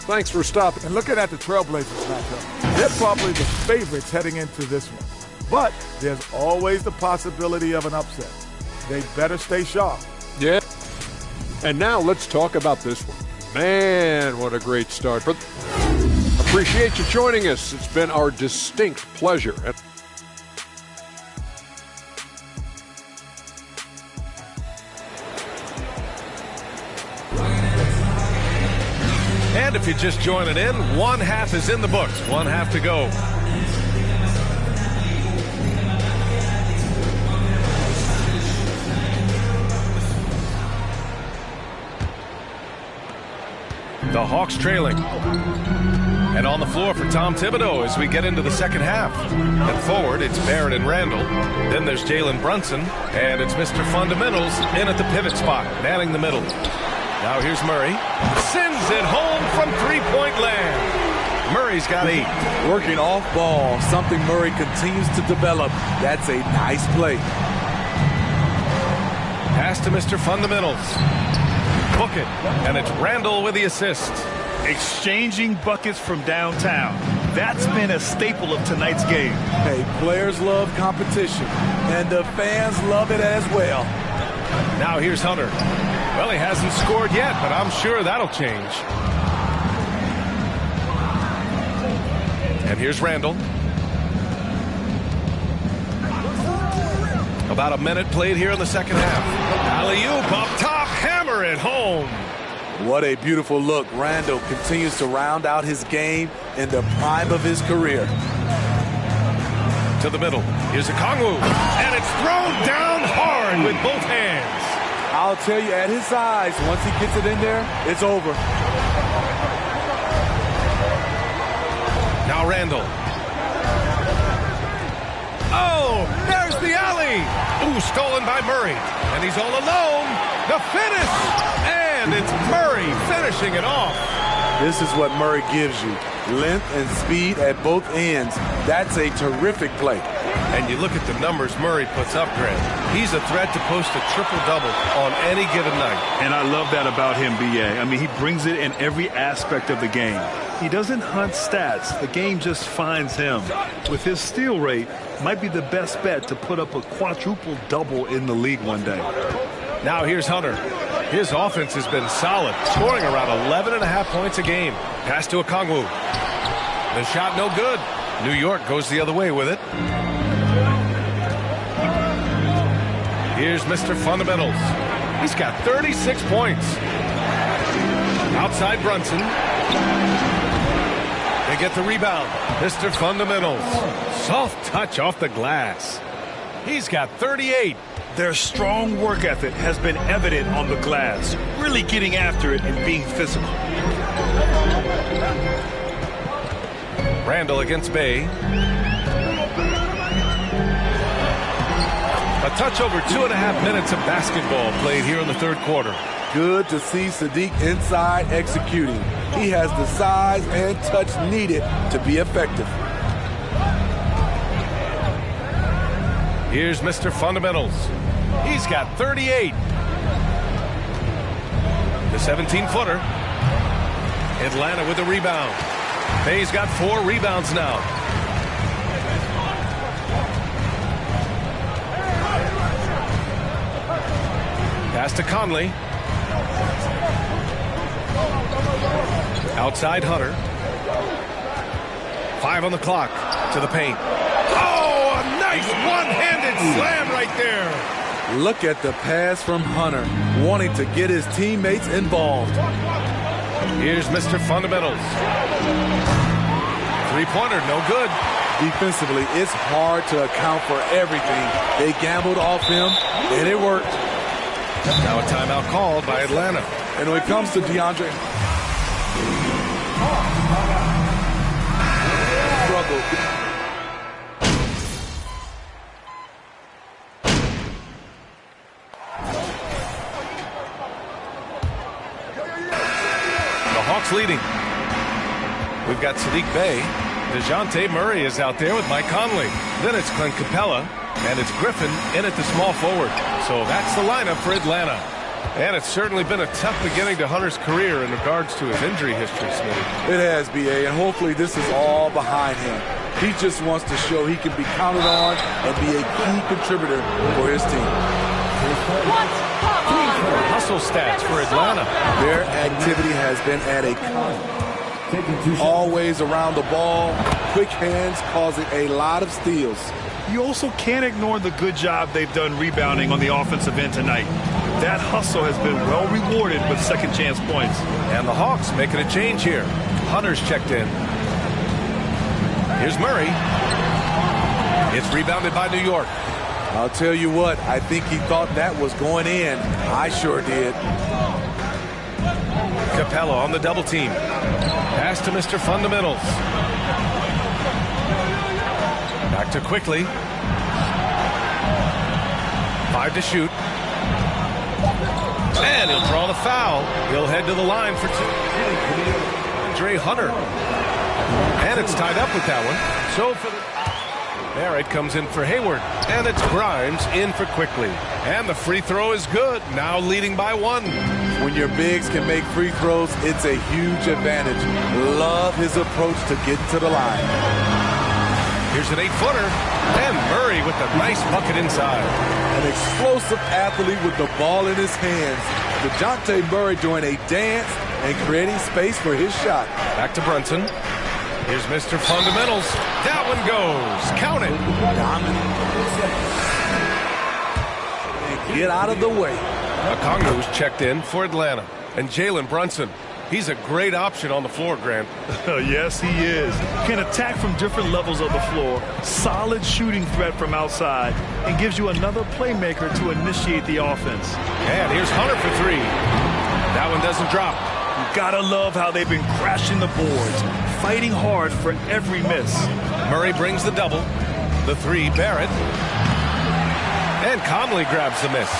Speaker 11: Thanks for stopping.
Speaker 12: And looking at the Trailblazers matchup, they're probably the favorites heading into this one. But there's always the possibility of an upset. They better stay sharp.
Speaker 11: Yeah. And now let's talk about this one. Man, what a great start. But appreciate you joining us. It's been our distinct pleasure.
Speaker 7: And if you're just joining in, one half is in the books, one half to go. The Hawks trailing. And on the floor for Tom Thibodeau as we get into the second half. At forward, it's Barrett and Randall. Then there's Jalen Brunson. And it's Mr. Fundamentals in at the pivot spot, manning the middle. Now here's Murray. Sends it home from three-point land. Murray's got 8.
Speaker 2: Working off ball, something Murray continues to develop. That's a nice play.
Speaker 7: Pass to Mr. Fundamentals. Book it. And it's Randall with the assist.
Speaker 10: Exchanging buckets from downtown. That's been a staple of tonight's game.
Speaker 2: Hey, players love competition, and the fans love it as well.
Speaker 7: Now here's Hunter. Well, he hasn't scored yet, but I'm sure that'll change. And here's Randall. About a minute played here in the second half. Alley-oop up top, hammer it home.
Speaker 2: What a beautiful look. Randall continues to round out his game in the prime of his career.
Speaker 7: To the middle. Here's Okongwu. And it's thrown down hard with both hands.
Speaker 2: I'll tell you, at his size, once he gets it in there, it's over.
Speaker 7: Now Randall. Oh, there's the alley. Ooh, stolen by Murray. And he's all alone. The finish. And it's Murray finishing it off.
Speaker 2: This is what Murray gives you. Length and speed at both ends. That's a terrific play.
Speaker 7: And you look at the numbers Murray puts up, Grant. He's a threat to post a triple-double on any given night.
Speaker 10: And I love that about him, B.A. I mean, he brings it in every aspect of the game. He doesn't hunt stats. The game just finds him. With his steal rate, might be the best bet to put up a quadruple-double in the league one day.
Speaker 7: Now here's Hunter. His offense has been solid, scoring around 11.5 points a game. Pass to Okongwu. The shot no good. New York goes the other way with it. Here's Mr. Fundamentals. He's got 36 points. Outside Brunson. They get the rebound. Mr. Fundamentals. Soft touch off the glass. He's got 38.
Speaker 10: Their strong work ethic has been evident on the glass, really getting after it and being physical.
Speaker 7: Randall against Bay. A touch over 2.5 minutes of basketball played here in the third quarter.
Speaker 2: Good to see Sadiq inside executing. He has the size and touch needed to be effective.
Speaker 7: Here's Mr. Fundamentals. He's got 38. The 17-footer. Atlanta with the rebound. Bay's got 4 rebounds now. Pass to Conley. Outside Hunter. 5 on the clock. To the paint. Oh, a nice one-handed slam right there.
Speaker 2: Look at the pass from Hunter, wanting to get his teammates involved.
Speaker 7: Here's Mr. Fundamentals. Three-pointer, no good.
Speaker 2: Defensively, it's hard to account for everything. They gambled off him, and it worked.
Speaker 7: Now a timeout called by Atlanta.
Speaker 2: And when it comes to DeAndre, struggled.
Speaker 7: Leading. We've got Sadiq Bey. DeJounte Murray is out there with Mike Conley. Then it's Clint Capella. And it's Griffin in at the small forward. So that's the lineup for Atlanta. And it's certainly been a tough beginning to Hunter's career in regards to his injury history, Smitty.
Speaker 2: It has, B.A., and hopefully this is all behind him. He just wants to show he can be counted on and be a key contributor for his team.
Speaker 7: Hustle stats for Atlanta.
Speaker 2: Their activity has been at a constant. Always around the ball, quick hands causing a lot of steals.
Speaker 10: You also can't ignore the good job they've done rebounding on the offensive end tonight. That hustle has been well rewarded with second chance points.
Speaker 7: And the Hawks making a change here. Hunter's checked in. Here's Murray. It's rebounded by New York.
Speaker 2: I'll tell you what, I think he thought that was going in. I sure did.
Speaker 7: Capella on the double team. Pass to Mr. Fundamentals. Back to Quickly. 5 to shoot. And he'll draw the foul. He'll head to the line for 2. Andre Hunter. And it's tied up with that one. So for the... Barrett comes in for Hayward. And it's Grimes in for Quickly. And the free throw is good. Now leading by 1.
Speaker 2: When your bigs can make free throws, it's a huge advantage. Love his approach to getting to the line.
Speaker 7: Here's an 8-footer. And Murray with a nice bucket inside.
Speaker 2: An explosive athlete with the ball in his hands. DeJounte Murray doing a dance and creating space for his shot.
Speaker 7: Back to Brunson. Here's Mr. Fundamentals. That one goes. Count it.
Speaker 2: And get out of the way.
Speaker 7: Okongwu's checked in for Atlanta. And Jalen Brunson. He's a great option on the floor, Grant.
Speaker 10: Yes, he is. Can attack from different levels of the floor. Solid shooting threat from outside. And gives you another playmaker to initiate the offense.
Speaker 7: And here's Hunter for 3. That one doesn't drop.
Speaker 10: You gotta love how they've been crashing the boards. Fighting hard for every miss.
Speaker 7: Murray brings the double. The 3, Barrett. And Conley grabs the miss.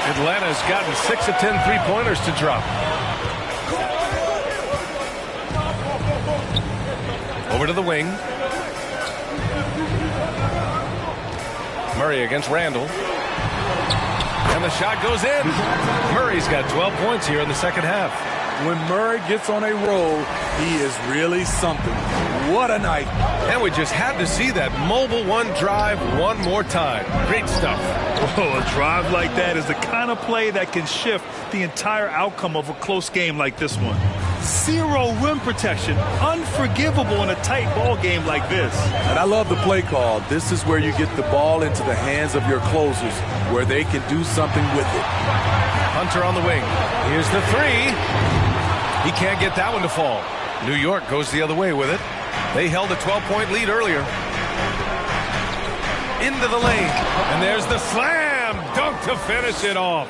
Speaker 7: Atlanta's gotten 6 of 10 3-pointers to drop. Over to the wing. Murray against Randall. And the shot goes in. Murray's got 12 points here in the second half.
Speaker 2: When Murray gets on a roll, he is really something. What a night.
Speaker 7: And we just had to see that mobile one drive one more time. Great stuff.
Speaker 10: Oh, a drive like that is the kind of play that can shift the entire outcome of a close game like this one. 0 rim protection. Unforgivable in a tight ball game like this.
Speaker 2: And I love the play call. This is where you get the ball into the hands of your closers, where they can do something with it.
Speaker 7: Hunter on the wing. Here's the 3. He can't get that one to fall. New York goes the other way with it. They held a 12-point lead earlier. Into the lane. And there's the slam dunk to finish it off.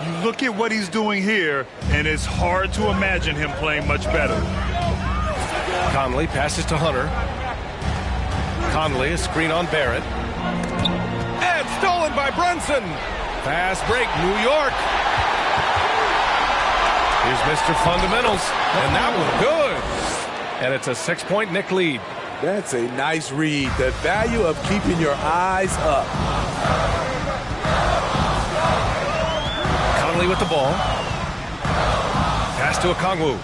Speaker 10: You look at what he's doing here, and it's hard to imagine him playing much better.
Speaker 7: Conley passes to Hunter. Conley, a screen on Barrett. And stolen by Brunson. Fast break, New York. Here's Mr. Fundamentals. And that was good. And it's a 6-point Knick lead.
Speaker 2: That's a nice read. The value of keeping your eyes up.
Speaker 7: Conley with the ball. Pass to Okongwu.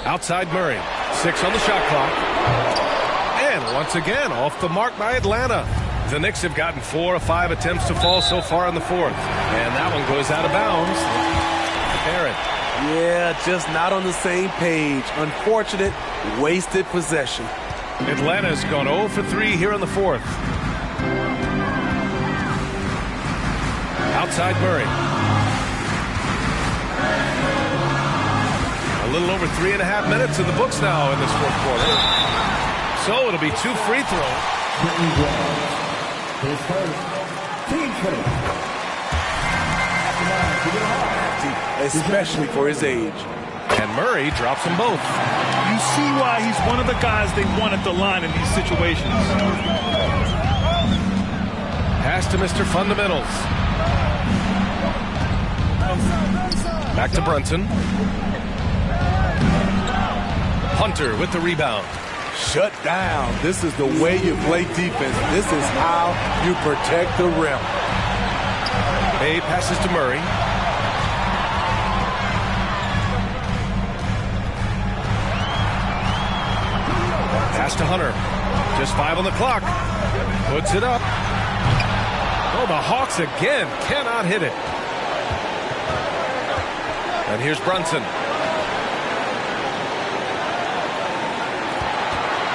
Speaker 7: Outside Murray. 6 on the shot clock. And once again, off the mark by Atlanta. The Knicks have gotten 4 of 5 attempts to fall so far in the 4th. And that one goes out of bounds. Barrett.
Speaker 2: Yeah, just not on the same page. Unfortunate, wasted possession.
Speaker 7: Atlanta's gone 0 for 3 here in the 4th. Outside Murray. A little over 3.5 minutes in the books now in this 4th quarter. So it'll be 2 free throws.
Speaker 2: Especially for his age.
Speaker 7: And Murray drops them both.
Speaker 10: You see why he's one of the guys they want at the line in these situations.
Speaker 7: Pass to Mr. Fundamentals. Back to Brunson. Hunter with the rebound.
Speaker 2: Shut down. This is the way you play defense. This is how you protect the rim.
Speaker 7: Bay passes to Murray. Pass to Hunter. Just 5 on the clock. Puts it up. Oh, the Hawks again cannot hit it. And here's Brunson.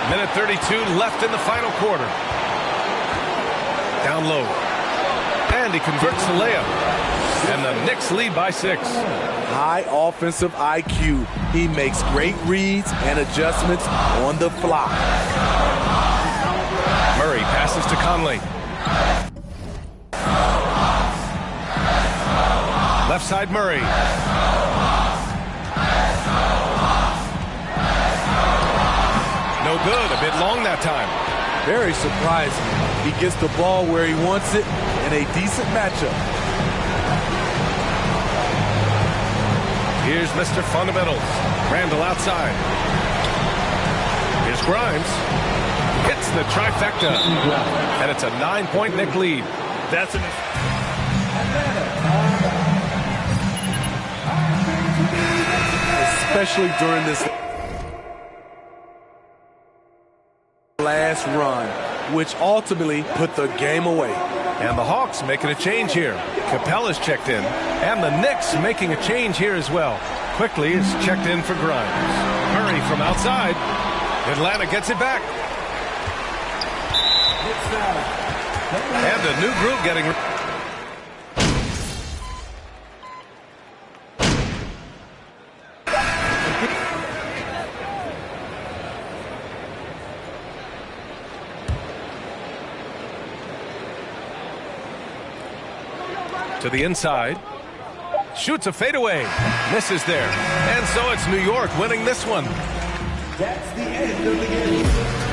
Speaker 7: Minute 32 left in the final quarter. Down low. And he converts the layup. And the Knicks lead by 6.
Speaker 2: High offensive IQ. He makes great reads and adjustments on the fly.
Speaker 7: Murray passes to Conley. Left side Murray. No good. A bit long that time.
Speaker 2: Very surprising. He gets the ball where he wants it in a decent matchup.
Speaker 7: Here's Mr. Fundamentals. Randall outside. Here's Grimes. Hits the trifecta. And it's a 9-point Knick lead.
Speaker 10: That's an...
Speaker 2: Especially during this last run, which ultimately put the game away.
Speaker 7: And the Hawks making a change here. Capella's checked in. And the Knicks making a change here as well. Quickly is checked in for Grimes. Murray from outside. Atlanta gets it back. And a new group getting... to the inside. Shoots a fadeaway. Misses there. And so it's New York winning this one.
Speaker 3: That's the end of the game.